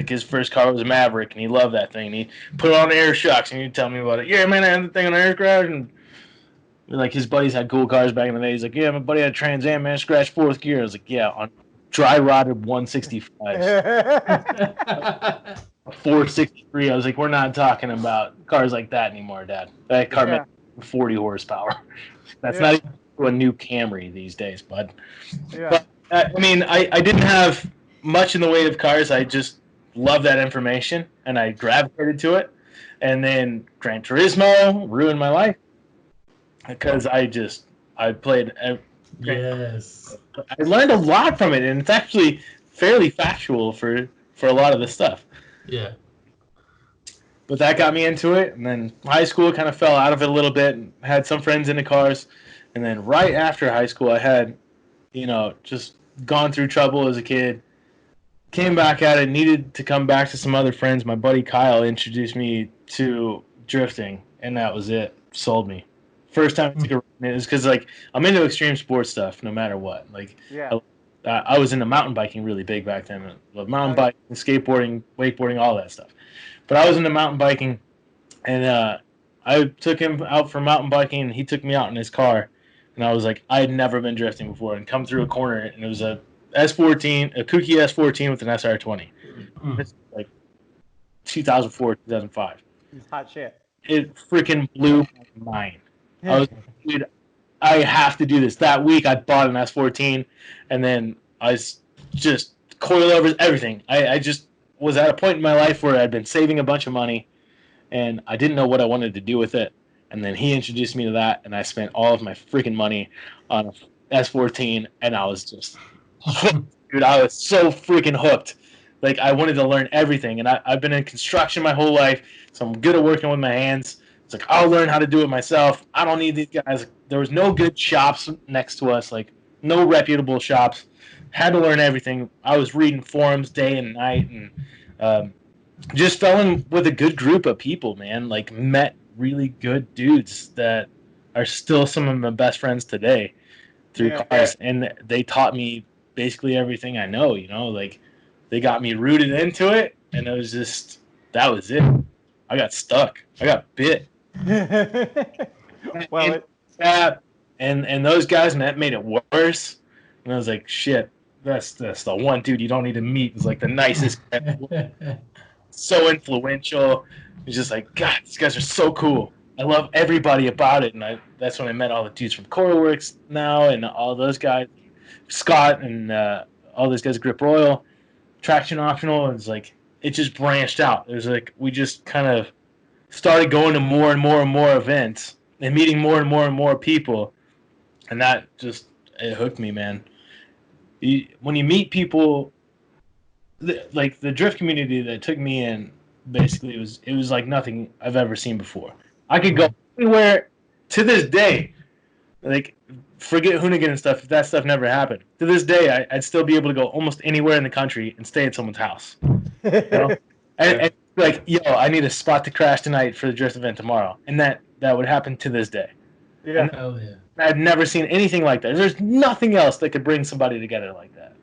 His first car was a Maverick, and he loved that thing. And he put it on air shocks, and he'd tell me about it. Yeah, man, I had the thing on the air garage, and like his buddies had cool cars back in the day. He's like, yeah, my buddy had a Trans Am, man, scratched 4th gear. I was like, yeah, on dry rotted 165. 463. I was like, we're not talking about cars like that anymore, Dad. That car makes 40 horsepower. That's not even a new Camry these days, bud. Yeah. But, I mean, I didn't have much in the way of cars. I just loved that information, and I gravitated to it. And then Gran Turismo ruined my life because I played. Yes. I learned a lot from it, and it's actually fairly factual for a lot of the stuff. Yeah. But that got me into it, and then high school kind of fell out of it a little bit, and had some friends into cars. And then right after high school, I had, you know, just gone through trouble as a kid. Came back at it, needed to come back to some other friends. My buddy Kyle introduced me to drifting, and that was it. Sold me. First time I took a ride, it was because, like, I'm into extreme sports stuff no matter what. Like, I was into mountain biking really big back then. I love mountain biking, skateboarding, wakeboarding, all that stuff. But I was into mountain biking, and I took him out for mountain biking, and he took me out in his car. And I was like, I had never been drifting before, and come through a corner, and it was a S14, a kooky S14 with an SR20. It's like 2004, 2005. It's hot shit. It freaking blew my mind. I was, dude, I have to do this. That week, I bought an S14, and then I just coilovers, everything. I just was at a point in my life where I'd been saving a bunch of money, and I didn't know what I wanted to do with it. And then he introduced me to that, and I spent all of my freaking money on a S14, and I was just dude, I was so freaking hooked. Like, I wanted to learn everything, and I've been in construction my whole life, so I'm good at working with my hands. It's like, I'll learn how to do it myself. I don't need these guys. There was no good shops next to us, like, no reputable shops. Had to learn everything. I was reading forums day and night, and just fell in with a good group of people, man. Like, met really good dudes that are still some of my best friends today through cars, and they taught me basically everything I know, you know, like, they got me rooted into it, and it was just, that was it. I got stuck. I got bit. Well, and those guys, and that made it worse. And I was like, shit, that's the one dude you don't need to meet. He's like the nicest guy. So influential. He's just like, God, these guys are so cool. I love everybody about it. And that's when I met all the dudes from CoreWorks now, and all those guys, Scott, and all those guys at Grip Royal, Traction Optional. It's like, it just branched out. It was like, we just kind of started going to more and more and more events and meeting more and more and more people. And that just, it hooked me, man. When you meet people, like the drift community that took me in, basically it was like nothing I've ever seen before. I could go anywhere to this day. Like, forget Hoonigan and stuff. If that stuff never happened, to this day, I'd still be able to go almost anywhere in the country and stay at someone's house. You know? and like, yo, I need a spot to crash tonight for the drift event tomorrow, and that would happen to this day. Yeah. Oh yeah. I've never seen anything like that. There's nothing else that could bring somebody together like that.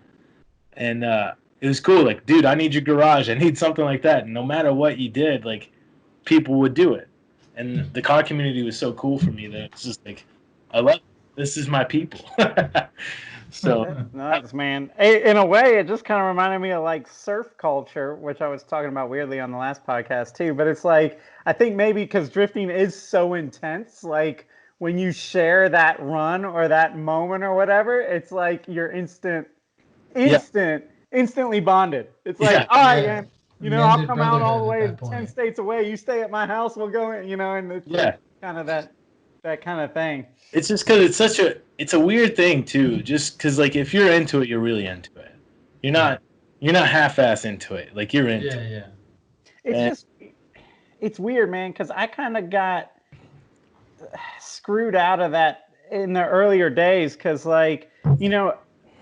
And it was cool. Like, dude, I need your garage. I need something like that. And no matter what you did, like, people would do it. And the car community was so cool for me that it's just like, I love it. This is my people. So That's nuts, man. In a way, it just kind of reminded me of like surf culture, which I was talking about weirdly on the last podcast too. But it's like, I think maybe because drifting is so intense, like when you share that run or that moment or whatever, it's like you're instantly bonded. It's like, Yeah. all right, Yeah. man, you know, I'll Mended come out all the way brotherhood at that 10 point. states away. You stay at my house, we'll go in, you know, and it's like kind of that kind of thing. it's just because it's a weird thing too. Just because like if you're into it, you're really into it. You're not half-ass into it. Like you're into it. Yeah. It's weird, man, because I kind of got screwed out of that in the earlier days because, like, you know,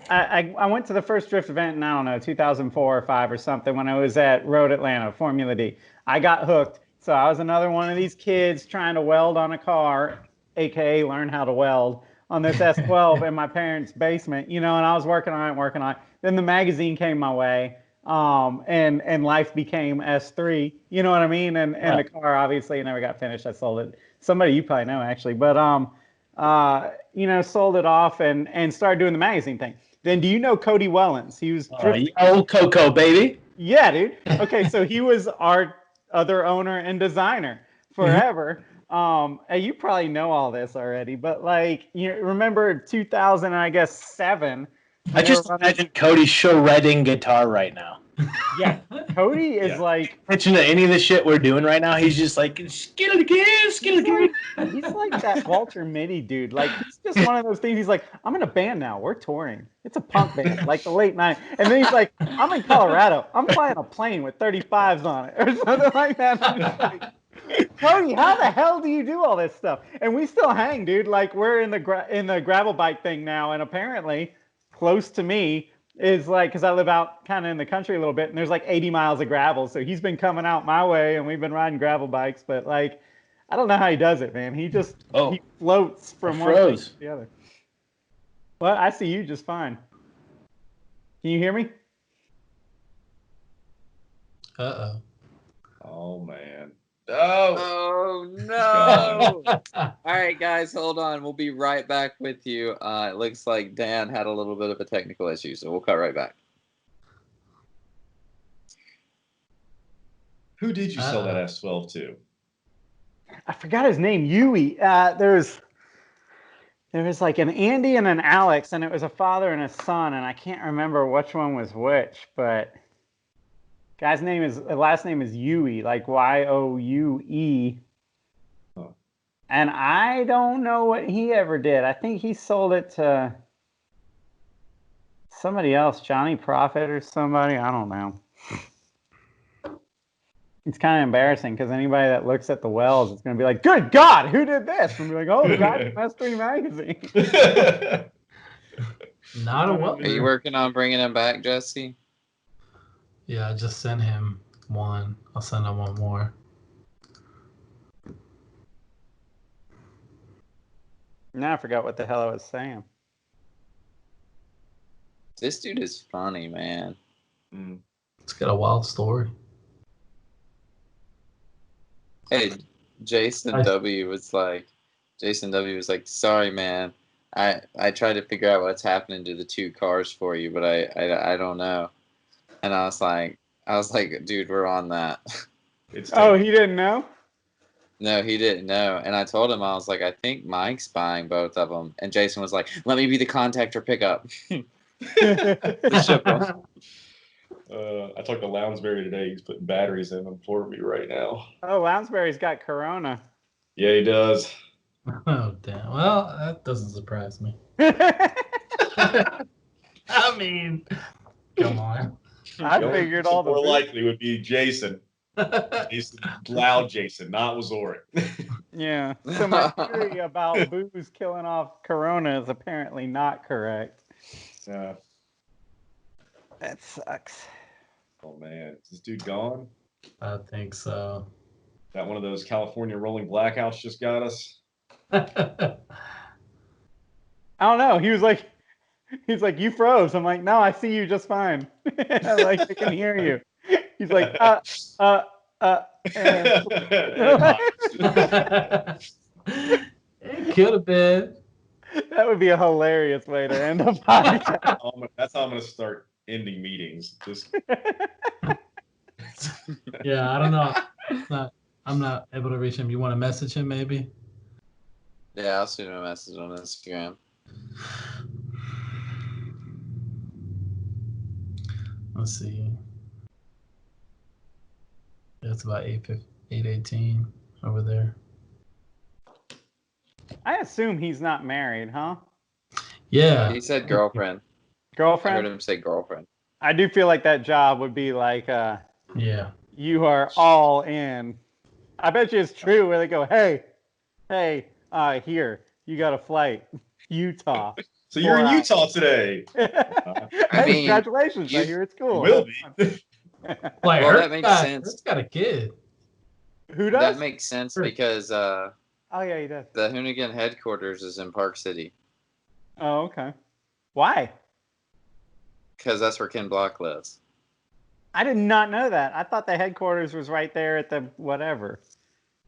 I went to the first drift event in, I don't know, 2004 or 5 or something when I was at Road Atlanta, Formula D. I got hooked. So I was another one of these kids trying to weld on a car, aka learn how to weld, on this S12 in my parents' basement, you know, and I was working on it. Then the magazine came my way, and life became S3, you know what I mean? And the car obviously never got finished. I sold it. Somebody you probably know actually, but you know, sold it off and started doing the magazine thing. Then do you know Cody Wellens? He was old Coco, baby. Yeah, dude. Okay, so he was our other owner and designer forever. You probably know all this already, but like, you remember 2000, I guess 7. I just imagine Cody shredding guitar right now. Yeah, Cody is like attention to any of the shit we're doing right now. He's just like skittle again. He's like that Walter Mitty dude. Like he's just one of those things. He's like, I'm in a band now. We're touring. It's a punk band, like the late '90s. And then he's like, I'm in Colorado. I'm flying a plane with 35s on it, or something like that. I'm just like, Cody, how the hell do you do all this stuff? And we still hang, dude. Like we're in the gravel bike thing now, and apparently close to me is like, because I live out kind of in the country a little bit, and there's like 80 miles of gravel. So he's been coming out my way, and we've been riding gravel bikes. But like, I don't know how he does it, man. He just he floats from one place to the other. Well, I see you just fine. Can you hear me? Uh-oh. Oh man. Oh no! All right, guys, hold on. We'll be right back with you. It looks like Dan had a little bit of a technical issue, so we'll cut right back. Who did you sell that S12 to? I forgot his name. Yui. There was like an Andy and an Alex, and it was a father and a son, and I can't remember which one was which, but last name is Yui, like Youe. Oh. And I don't know what he ever did. I think he sold it to somebody else, Johnny Profit or somebody. I don't know. It's kind of embarrassing because anybody that looks at the wells is going to be like, good God, who did this? And be like, oh, the guy from S3 Magazine. Not a welder. Are you working on bringing him back, Jesse? Yeah, I just sent him one. I'll send him one more. Now I forgot what the hell I was saying. This dude is funny, man. It's got a wild story. Hey, Jason W was like, sorry, man. I tried to figure out what's happening to the 2 cars for you, but I don't know. And I was like, dude, we're on that. He didn't know? No, he didn't know. And I told him, I was like, I think Mike's buying both of them. And Jason was like, let me be the contact or pickup. I talked to Lounsbury today. He's putting batteries in them for me right now. Oh, Lounsbury's got Corona. Yeah, he does. Oh, damn. Well, that doesn't surprise me. I mean, come on. I figured all the more likely would be Jason. Jason, loud Jason, not Wazorik. Yeah. So my theory about booze killing off Corona is apparently not correct. Yeah. That sucks. Oh man, is this dude gone? I think so. That one of those California rolling blackouts just got us. I don't know. He's like, you froze. I'm like, no, I see you just fine. I can hear you. He's like, It could have been. That would be a hilarious way to end a podcast. That's how I'm going to start ending meetings. Just Yeah, I don't know. I'm not able to reach him. You want to message him, maybe? Yeah, I'll send him a message on Instagram. Let's see. It's about 8:18 over there. I assume he's not married, huh? Yeah. He said girlfriend. I Girlfriend? heard him say girlfriend. I do feel like that job would be like, Yeah. you are all in. I bet you it's true where they go, hey, here, you got a flight, Utah. so you're in Utah today. Hey, mean, congratulations! I hear it's cool. Will be. Like, Well, that makes sense. Hertz got a kid. Who does? That makes sense because Oh yeah, he does. the Hoonigan headquarters is in Park City. Oh, okay. Why? Because that's where Ken Block lives. I did not know that. I thought the headquarters was right there at the whatever.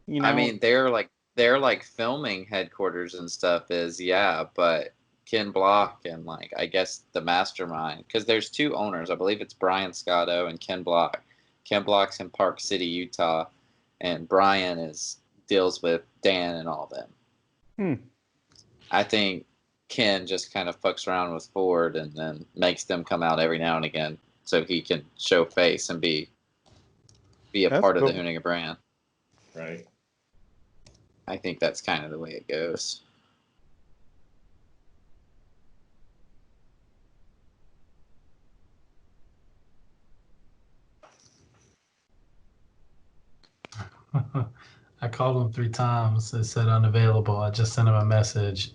You know. I mean, they're like filming headquarters and stuff but Ken Block and like I guess the mastermind, because there's two owners. I believe it's Brian Scotto and Ken Block. Ken Block's in Park City, Utah, and Brian deals with Dan and all them. I think Ken just kind of fucks around with Ford and then makes them come out every now and again so he can show face and be a That's part cool. of the Hoonigan brand. Right. I think that's kind of the way it goes. I called him 3 times. It said unavailable. I just sent him a message,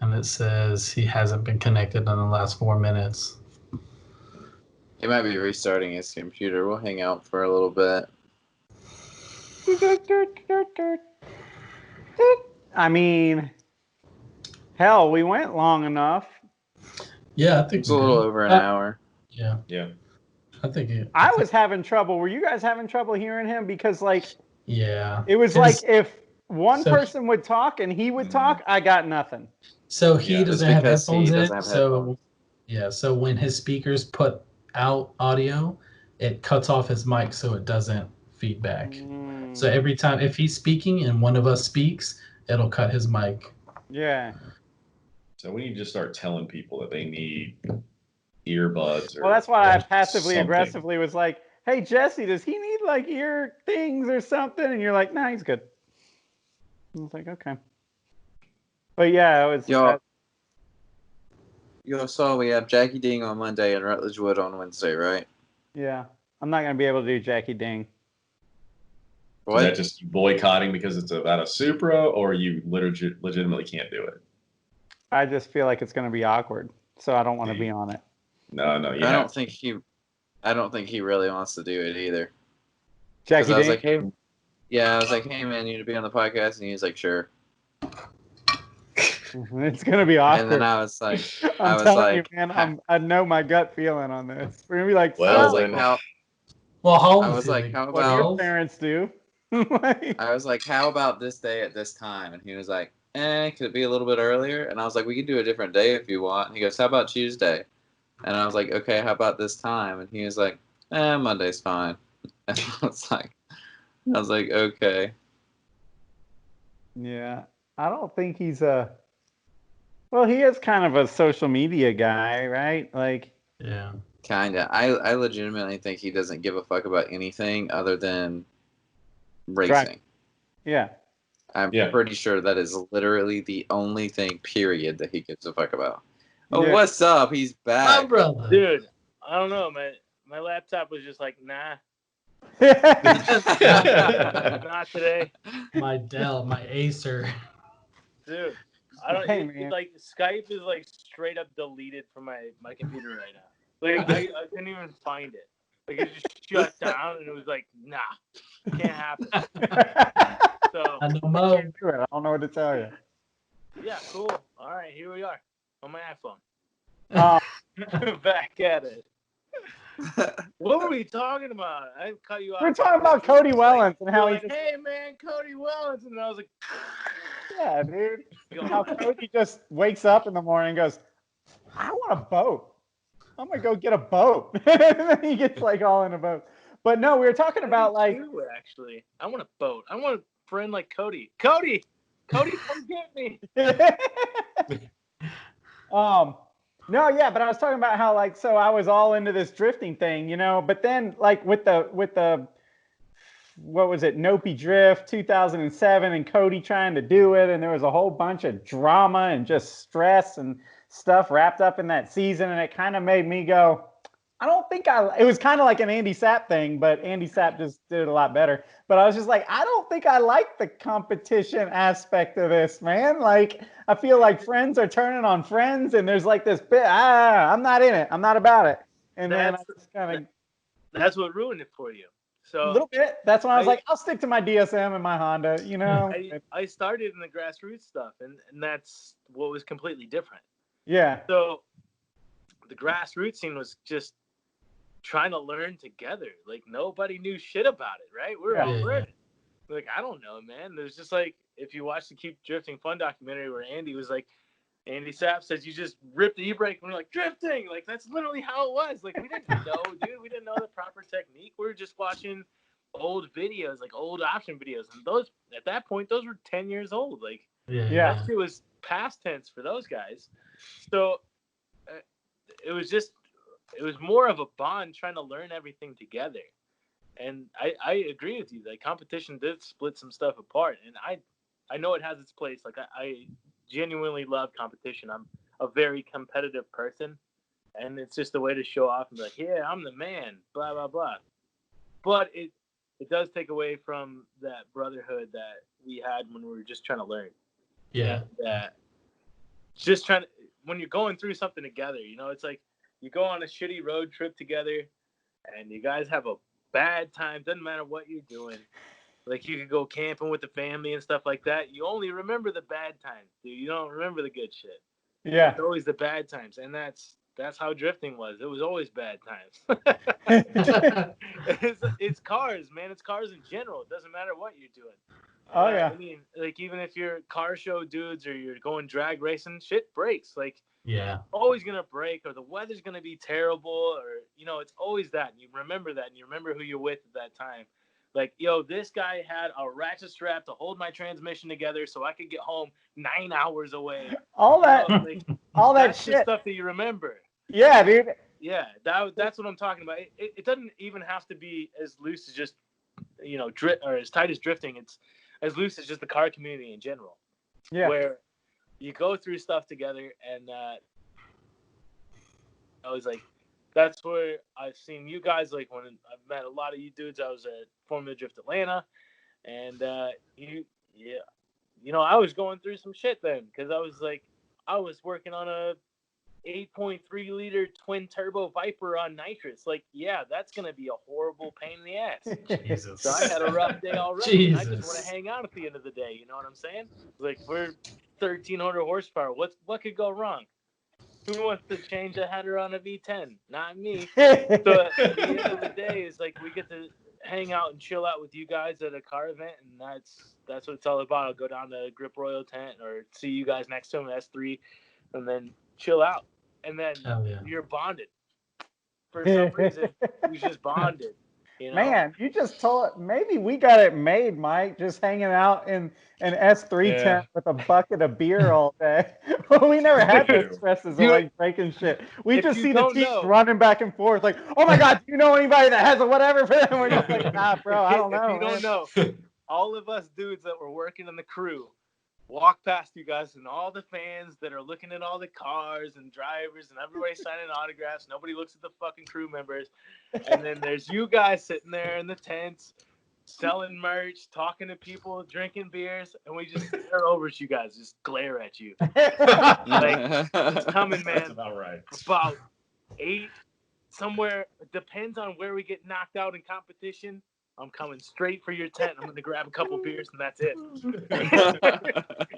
and it says he hasn't been connected in the last 4 minutes. He might be restarting his computer. We'll hang out for a little bit. I mean, hell, we went long enough. Yeah, I think It's a little over an hour. Yeah. Yeah. I was having trouble. Were you guys having trouble hearing him? Because yeah, it was like if one person would talk and he would talk, I got nothing. So he doesn't have because he headphones in. doesn't have headphones. So when his speakers put out audio, it cuts off his mic so it doesn't feedback. So every time if he's speaking and one of us speaks, it'll cut his mic. Yeah. So we need to just start telling people that they need earbuds. Well, that's why I passively something. aggressively was like, "Hey Jesse, does he need like ear things or something?" And you're like, "Nah, he's good." I was like, "Okay." But yeah, it was. You all saw we have Jackie Ding on Monday and Rutledge Wood on Wednesday, right? Yeah, I'm not gonna be able to do Jackie Ding. Is that just boycotting because it's about a Supra, or you legitimately can't do it? I just feel like it's gonna be awkward, so I don't want to be on it. No, I don't think he really wants to do it either. Jackie I was Ding? like, hey, yeah, I was like, hey man, you need to be on the podcast, and he was like, sure. It's gonna be awkward. And then I was like, I'm telling you, man, I know my gut feeling on this. We're gonna be like, well, I was like, how? Well, I was like, how what do your about? parents do? I was like, how about this day at this time? And he was like, could it be a little bit earlier? And I was like, we could do a different day if you want. And he goes, how about Tuesday? And I was like, okay, how about this time? And he was like, Monday's fine. And I was like, okay. Yeah, I don't think he's a. Well, he is kind of a social media guy, right? Like, yeah, Kinda. I legitimately think he doesn't give a fuck about anything other than racing. Right. Yeah. I'm pretty sure that is literally the only thing, period, that he gives a fuck about. Oh, Yeah. what's up? He's back. my brother. Dude, I don't know, man. My laptop was just like, nah. Not today, My Dell, my Acer. dude. I don't. Hey, It, man. like Skype is like straight up deleted from my computer right now. Like I couldn't even find it. Like it just shut down, and it was like, nah, can't happen. So I know I Mo. can't do it. I don't know what to tell you. yeah, cool. All right, here we are on my iPhone. Um, Back at it. What were we talking about? I cut you off. we're talking about Cody Wellens and how You're he like, hey man, Cody Wellens, and I was like, yeah, dude. How Cody just wakes up in the morning and goes, I want a boat. I'm gonna go get a boat. And then he gets like all in a boat. But no, we were talking about like actually, I want a boat. I want a friend like Cody. Cody, come get me. No, yeah, but I was talking about how like so I was all into this drifting thing, you know, but then like with the what was it, Nopi Drift 2007 and Cody trying to do it, and there was a whole bunch of drama and just stress and stuff wrapped up in that season, and it kind of made me go, I don't think it was kind of like an Andy Sapp thing, but Andy Sapp just did it a lot better. But I was just like, I don't think I like the competition aspect of this, man. Like, I feel like friends are turning on friends, and there's like this bit, I'm not in it. I'm not about it. And then I just kind of. That's what ruined it for you. So A little bit. That's when I was like, I'll stick to my DSM and my Honda, you know? I started in the grassroots stuff, and that's what was completely different. Yeah. So the grassroots scene was just trying to learn together. Like nobody knew shit about it, right? We were all learning. Like, I don't know, man. There's just like, if you watch the Keep Drifting Fun documentary where Andy was like, Andy Sapp says you just rip the e-brake and we're like, drifting. Like, that's literally how it was. Like, we didn't know, dude. We didn't know the proper technique. We were just watching old videos, like old option videos. And those, at that point, those were 10 years old. Like, that shit was past tense for those guys. So it was more of a bond trying to learn everything together. And I agree with you. Like, competition did split some stuff apart. And I know it has its place. Like, I genuinely love competition. I'm a very competitive person. And it's just a way to show off and be like, yeah, I'm the man, blah, blah, blah. But it does take away from that brotherhood that we had when we were just trying to learn. Yeah. That just trying to, when you're going through something together, you know, it's like you go on a shitty road trip together and you guys have a bad time. Doesn't matter what you're doing. Like, you could go camping with the family and stuff like that. You only remember the bad times, dude. You don't remember the good shit. Yeah. It's always the bad times. And that's how drifting was. It was always bad times. It's cars, man. It's cars in general. It doesn't matter what you're doing. Oh, yeah. I mean, like, even if you're car show dudes or you're going drag racing, shit breaks. Like, always going to break, or the weather's going to be terrible, or, you know, it's always that. And you remember that, and you remember who you're with at that time. Like, yo, this guy had a ratchet strap to hold my transmission together so I could get home 9 hours away. All that, all that that's shit. The stuff that you remember. Yeah, dude. Yeah, that's what I'm talking about. It doesn't even have to be as loose as just, you know, or as tight as drifting. It's as loose as just the car community in general. Yeah. Where you go through stuff together, and I was like, that's where I've seen you guys. Like, when I've met a lot of you dudes, I was at Formula Drift Atlanta, and you know, I was going through some shit then, because I was working on a 8.3 liter twin turbo Viper on nitrous. Like, yeah, that's gonna be a horrible pain in the ass. Jesus. So I had a rough day already. And I just want to hang out at the end of the day. You know what I'm saying? Like, we're 1,300 horsepower. What could go wrong? Who wants to change a header on a V10? Not me. So at the end of the day, is like, we get to hang out and chill out with you guys at a car event, and that's what it's all about. I'll go down to Grip Royal tent or see you guys next to him, S3, and then chill out. And then you're bonded. For some reason, you just bonded. You know? Man, you just told, maybe we got it made, Mike, just hanging out in an S3 tent with a bucket of beer all day. We never had those stresses of like breaking shit. We just see the teams running back and forth like, oh my God, do you know anybody that has a whatever for them? We're just like, nah, bro, I don't know. If you don't know, all of us dudes that were working in the crew walk past you guys and all the fans that are looking at all the cars and drivers and everybody signing autographs. Nobody looks at the fucking crew members. And then there's you guys sitting there in the tents, selling merch, talking to people, drinking beers, and we just stare over at you guys, just glare at you. Like, it's coming, man. That's about right. About 8, somewhere. It depends on where we get knocked out in competition. I'm coming straight for your tent. I'm going to grab a couple beers, and that's it.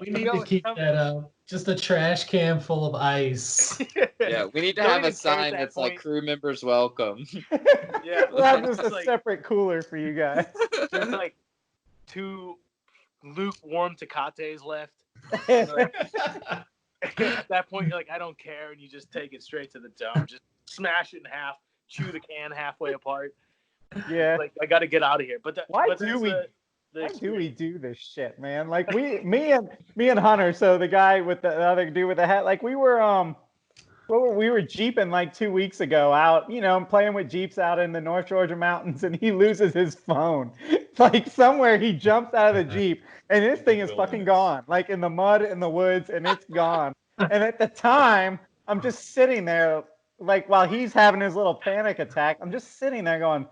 We need to keep that up. Just a trash can full of ice. Yeah, we need to have a sign that's like crew members welcome. Yeah, we'll have just a separate cooler for you guys. There's like 2 lukewarm Tecates left. Like, at that point, you're like, I don't care, and you just take it straight to the dome. Just smash it in half, chew the can halfway apart. Yeah, like I got to get out of here. But why do we do this shit, man? Like me and Hunter. So the guy with the other dude with the hat, like we were jeeping like 2 weeks ago out, playing with jeeps out in the North Georgia mountains, and he loses his phone. Like somewhere he jumps out of the jeep, and this thing is fucking gone, like in the mud in the woods, and it's gone. And at the time, I'm just sitting there, like while he's having his little panic attack, I'm just sitting there going,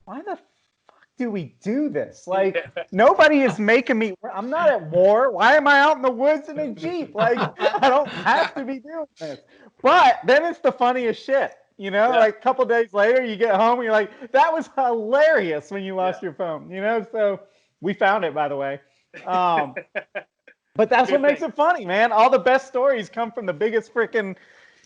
why the fuck do we do this? Like, nobody is making me. I'm not at war. Why am I out in the woods in a jeep? Like, I don't have to be doing this. But then it's the funniest shit. Like a couple days later, you get home and you're like, that was hilarious when you lost your phone. So we found it, by the way. But that's what makes it funny, man. All the best stories come from the biggest freaking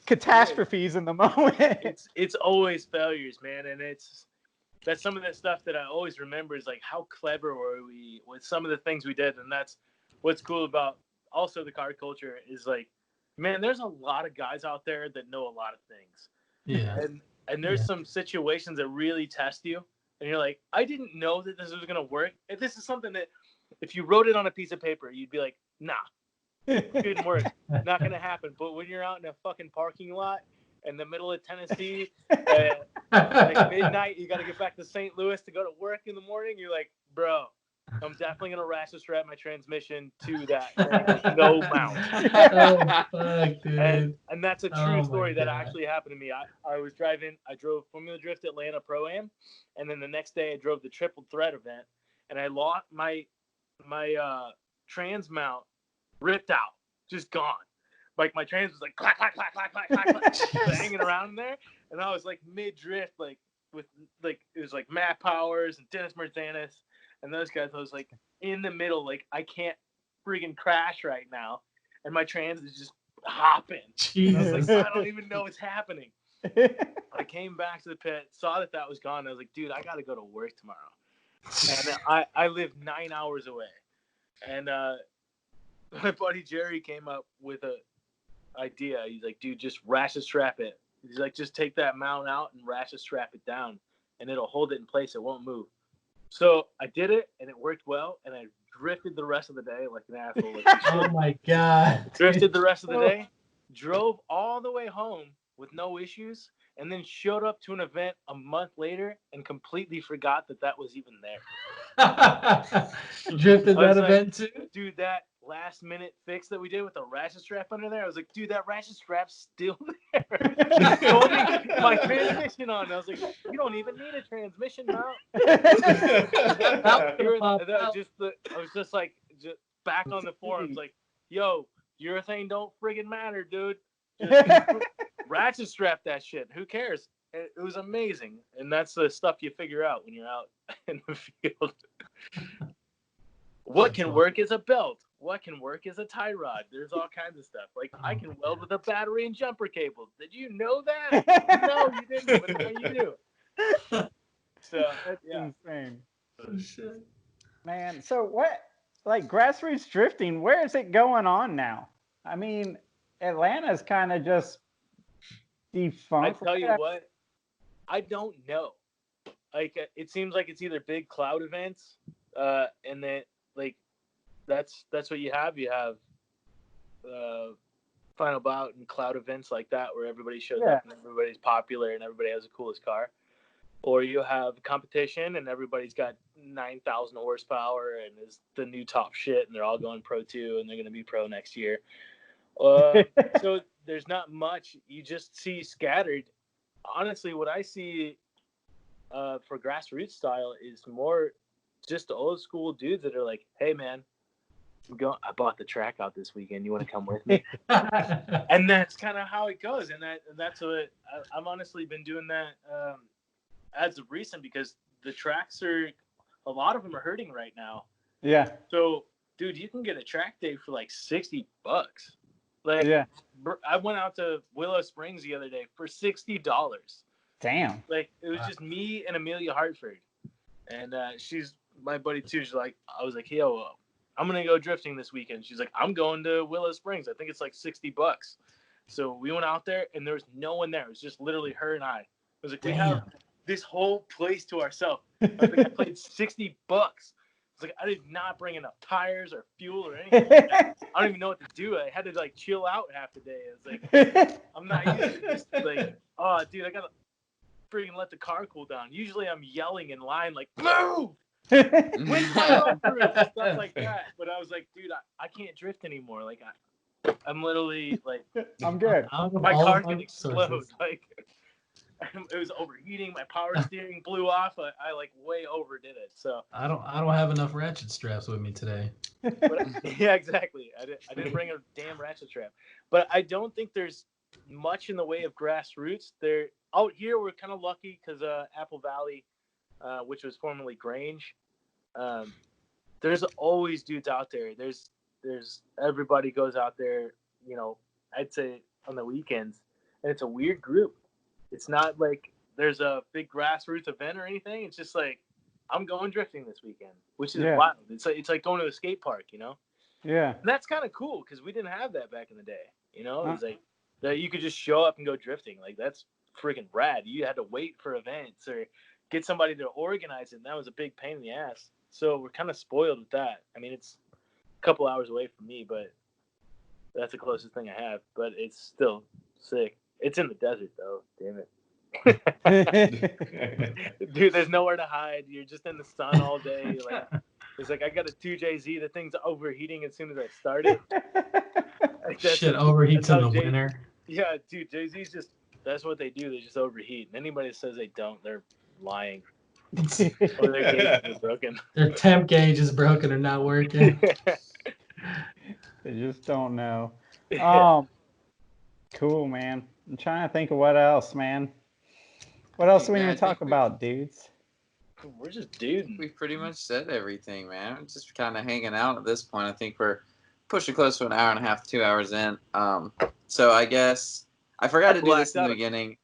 catastrophes in the moment. It's always failures, man, and that's some of the stuff that I always remember is like how clever were we with some of the things we did. And that's what's cool about also the car culture is like, man, there's a lot of guys out there that know a lot of things. Yeah. And there's some situations that really test you. And you're like, I didn't know that this was going to work. And this is something that if you wrote it on a piece of paper, you'd be like, nah, it didn't work. Not going to happen. But when you're out in a fucking parking lot in the middle of Tennessee, like midnight, you got to get back to St. Louis to go to work in the morning. You're like, bro, I'm definitely gonna ratchet strap my transmission to that thing. No mount. Oh fuck, dude. And that's a true story that actually happened to me. I drove Formula Drift Atlanta Pro-Am, and then the next day I drove the Triple Threat event, and I lost my trans mount ripped out, just gone. Like my trans was like clack clack clack clack clack clack, clack hanging around in there, and I was like mid drift, like with like it was like Matt Powers and Dennis Merzanis and those guys. I was like in the middle, like I can't freaking crash right now, and my trans is just hopping. I was like, I don't even know what's happening. I came back to the pit, saw that was gone. I was like, dude, I got to go to work tomorrow, and I live 9 hours away, and my buddy Jerry came up with a idea. He's like, dude, just ratchet strap it. He's like, just take that mount out and ratchet strap it down, and it'll hold it in place. It won't move. So I did it, and it worked well, and I drifted the rest of the day like an asshole. Oh my god! Drifted the rest of the day, drove all the way home with no issues, and then showed up to an event a month later and completely forgot that was even there. Drifted that event too? Dude, that last minute fix that we did with the ratchet strap under there, I was like, dude, that ratchet strap's still there. Holding my transmission on. I was like, you don't even need a transmission mount. I was just like, back on the forums, like, yo, urethane don't friggin' matter, dude. Just ratchet strap that shit. Who cares? It was amazing. And that's the stuff you figure out when you're out in the field. What can work as a belt? What can work as a tie rod? There's all kinds of stuff. Like, I can weld with a battery and jumper cable. Did you know that? No, you didn't, but now you do. So, that's yeah. insane. Oh, shit. Man, so what, like, Grassroots drifting, where is it going on now? I mean, Atlanta's kind of just defunct. I tell you what, I don't know. Like, it seems like it's either big cloud events, and then, like, that's what you have. You have Final Bout and cloud events like that where everybody shows up and everybody's popular and everybody has the coolest car. or you have competition and everybody's got 9,000 horsepower and is the new top shit, and they're all going Pro 2 and they're going to be pro next year. So there's not much. You just see scattered. Honestly, what I see for grassroots style is more just the old school dudes that are like, hey, man, I bought the track out this weekend. You want to come with me? And that's kind of how it goes. And that's what I've honestly been doing that as of recent, because the tracks a lot of them are hurting right now. Yeah. So, dude, you can get a track day for like $60. Like, yeah. I went out to Willow Springs the other day for $60. Damn. Like, it was just me and Amelia Hartford. And she's my buddy too. I was like, yo, I'm going to go drifting this weekend. She's like, I'm going to Willow Springs. I think it's like $60. So we went out there and there was no one there. It was just literally her and I. I was like, we have this whole place to ourselves. I think I played $60. It's like, I did not bring enough tires or fuel or anything. I don't even know what to do. I had to like chill out half the day. It's like, I'm not used to this. Like, oh, dude, I got to freaking let the car cool down. Usually I'm yelling in line like, move! When's my run through? Stuff like that. But I was like, dude, I can't drift anymore. Like, I'm literally like, I'm good. My car's gonna explode. Like, it was overheating. My power steering blew off. I like way overdid it. So I don't have enough ratchet straps with me today. But, yeah, exactly. I didn't bring a damn ratchet strap. But I don't think there's much in the way of grassroots. There out here, we're kind of lucky because Apple Valley, which was formerly Grange, there's always dudes out there. There's everybody goes out there. You know, I'd say on the weekends, and it's a weird group. It's not like there's a big grassroots event or anything. It's just like, I'm going drifting this weekend, which is wild. It's like going to a skate park, you know? Yeah. And that's kind of cool because we didn't have that back in the day, you know? It was like that you could just show up and go drifting. Like, that's freaking rad. You had to wait for events or get somebody to organize it, and that was a big pain in the ass. So we're kind of spoiled with that. I mean, it's a couple hours away from me, but that's the closest thing I have. But it's still sick. It's in the desert, though. Damn it. Dude, there's nowhere to hide. You're just in the sun all day. Like, it's like I got a 2JZ. The thing's overheating as soon as I start it. Like, shit overheats in the winter. Yeah, dude, JZ's just, that's what they do. They just overheat. And anybody that says they don't, they're lying. Or their gauge is broken. Their temp gauge is broken or not working. They just don't know. Cool, man. I'm trying to think of what else, man. What else do we need to talk about, dudes? We're just dudes. We've pretty much said everything, man. We're just kind of hanging out at this point. I think we're pushing close to an hour and a half, 2 hours in. So I guess I forgot to do this in the beginning.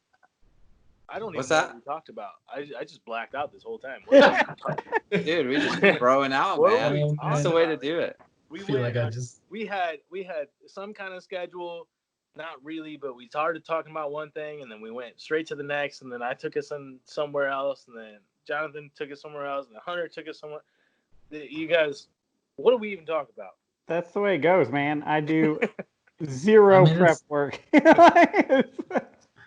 I don't even What's know that? what we talked about. I just blacked out this whole time. Dude, we just been throwing out, man. That's the way to do it. We had some kind of schedule. Not really, but we started talking about one thing, and then we went straight to the next, and then I took us somewhere else, and then Jonathan took us somewhere else, and Hunter took us somewhere. You guys, what do we even talk about? That's the way it goes, man. I do zero prep work.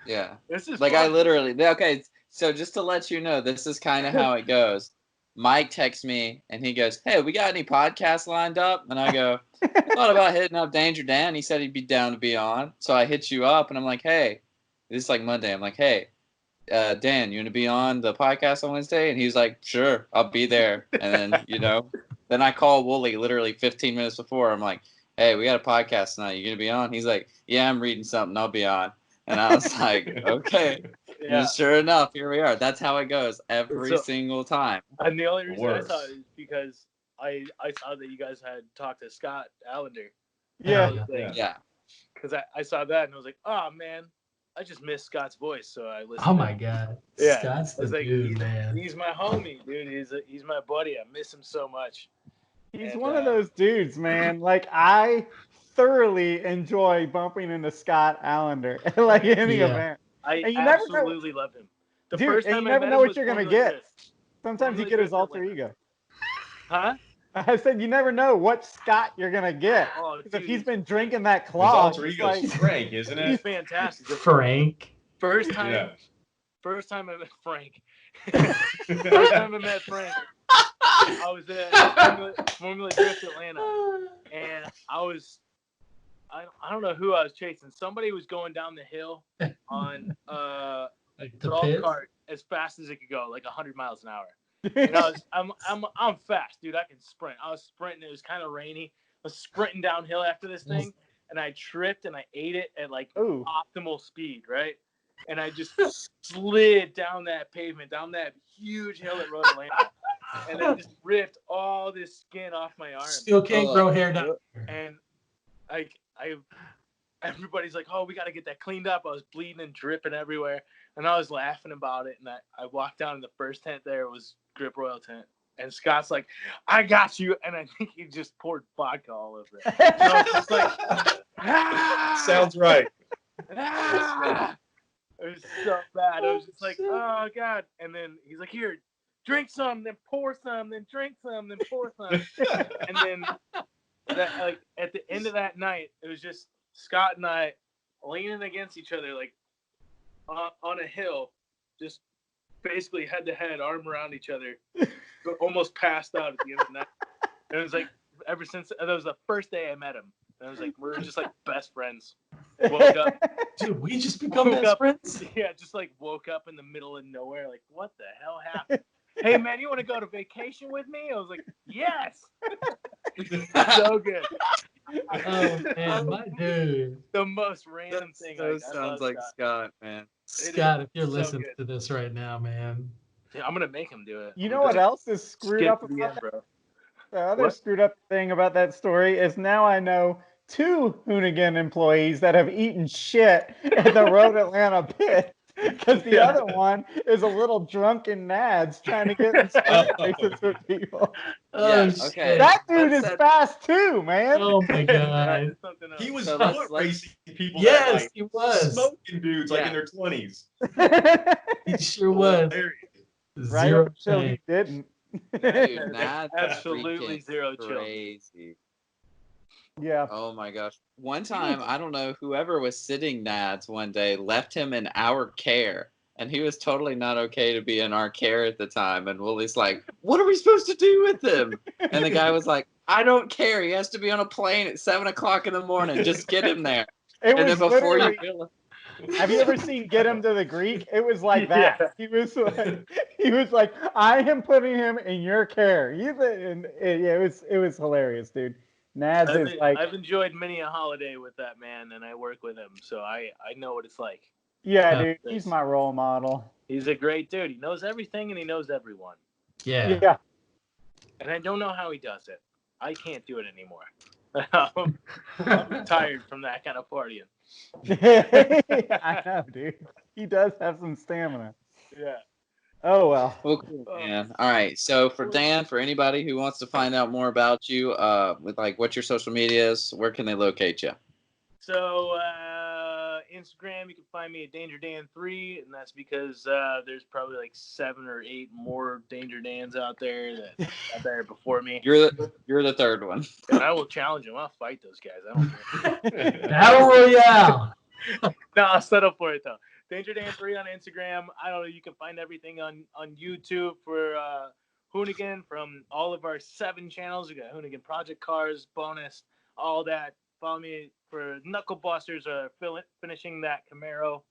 Yeah. This is like fun. I literally, okay, so just to let you know, this is kind of how it goes. Mike texts me and he goes, hey, we got any podcasts lined up? And I go, I thought about hitting up Danger Dan. He said he'd be down to be on. So I hit you up and I'm like, hey, this is like Monday. I'm like, hey, Dan, you want to be on the podcast on Wednesday? And he was like, sure, I'll be there. And then, then I call Wooly literally 15 minutes before. I'm like, hey, we got a podcast tonight. You going to be on? He's like, yeah, I'm reading something. I'll be on. And I was like, okay. Yeah. And sure enough, here we are. That's how it goes every single time. And the only reason I saw it is because I saw that you guys had talked to Scott Allender. Yeah. Yeah. Because I saw that and I was like, oh, man, I just missed Scott's voice. So I listened. Oh, my God. Yeah. Scott's the dude, man. He's my homie, dude. He's my buddy. I miss him so much. He's one of those dudes, man. Like, I thoroughly enjoy bumping into Scott Allender at like any event. I absolutely love him. Dude, and you never know what you're going to get. Sometimes you get his alter ego. Huh? I said you never know what Scott you're going to get. Oh, if he's been drinking that claw. His alter ego's Frank, isn't it? He's fantastic. Frank. First time first time I met Frank. First time I met Frank, I was at Formula Drift Atlanta, and I don't know who I was chasing. Somebody was going down the hill on like the golf pit? cart as fast as it could go, like 100 miles an hour. And I'm fast, dude. I can sprint. I was sprinting. It was kind of rainy. I was sprinting downhill after this thing, and I tripped and I ate it at like optimal speed, right? And I just slid down that pavement, down that huge hill at Road Atlanta, and then just ripped all this skin off my arm. Still can't grow hair down here. And everybody's like, oh, we got to get that cleaned up. I was bleeding and dripping everywhere, and I was laughing about it. And I walked down in the first tent there was Grip Royal tent. And Scott's like, I got you. And I think he just poured vodka all over it. And I was just like, Sounds right. It was so bad. I was just like, oh, God. And then he's like, here, drink some, then pour some, then drink some, then pour some. And then at the end of that night, it was just Scott and I leaning against each other, like on a hill, just basically head to head, arm around each other, but almost passed out at the end of the night. And it was like, ever since that was the first day I met him. And I was like, we're just like best friends. Woke up. Dude, we just become best friends? Yeah, just like woke up in the middle of nowhere, like, what the hell happened? Hey, man, you want to go to vacation with me? I was like, yes. So good. Oh, man, my dude. The most random thing. That sounds like Scott, man. Scott, if you're listening to this right now, man. Yeah, I'm going to make him do it. You know what else is screwed up about that? Bro. The other screwed up thing about that story is now I know 2 Hoonigan employees that have eaten shit at the Road Atlanta pit. Because the other one is a little drunken nads trying to get in races with people. Yeah, okay. That dude is fast too, man. Oh my god. He was foot racing people. Yes, that, like, he was. Smoking dudes like in their 20s. He sure was. Right up until he didn't. Dude, that's absolutely zero crazy. chill. Yeah. Oh my gosh. One time, I don't know, whoever was sitting Nads one day left him in our care. And he was totally not okay to be in our care at the time. And Willie's like, what are we supposed to do with him? And the guy was like, I don't care. He has to be on a plane at 7 o'clock in the morning. Just get him there. And then before you realize, have you ever seen Get Him to the Greek? It was like that. Yeah. He was like, I am putting him in your care. It was hilarious, dude. Nads is like, I've enjoyed many a holiday with that man, and I work with him, so I know what it's like. Yeah, dude, he's my role model. He's a great dude. He knows everything, and he knows everyone. Yeah. And I don't know how he does it. I can't do it anymore. I'm tired from that kind of partying. I know, dude. He does have some stamina. Yeah. Oh, well. Well, cool, Dan. All right. So for Dan, for anybody who wants to find out more about you, with like what's your social medias, where can they locate you? So Instagram, you can find me at DangerDan3, and that's because there's probably like 7 or 8 more Danger Dans out there that out there before me. You're the third one. And I will challenge them. I'll fight those guys. I don't care. Battle Royale. No, I'll settle for it though. Danger Dan 3 on Instagram. I don't know. You can find everything on YouTube for Hoonigan from all of our 7 channels. We got Hoonigan Project Cars, bonus, all that. Follow me for Knuckle Busters, finishing that Camaro.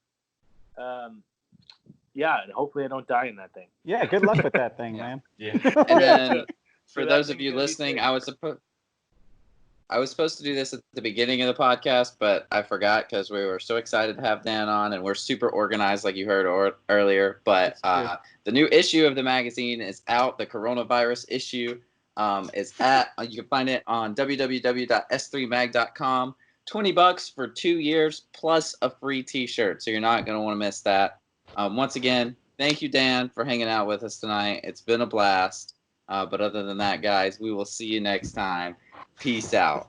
Yeah, and hopefully I don't die in that thing. Yeah, good luck with that thing, man. Yeah. And then for those of you listening, I was supposed to do this at the beginning of the podcast, but I forgot because we were so excited to have Dan on, and we're super organized, like you heard earlier. But the new issue of the magazine is out. The coronavirus issue is you can find it on www.s3mag.com. $20 for 2 years plus a free T-shirt, so you're not going to want to miss that. Once again, thank you, Dan, for hanging out with us tonight. It's been a blast. But other than that, guys, we will see you next time. Peace out.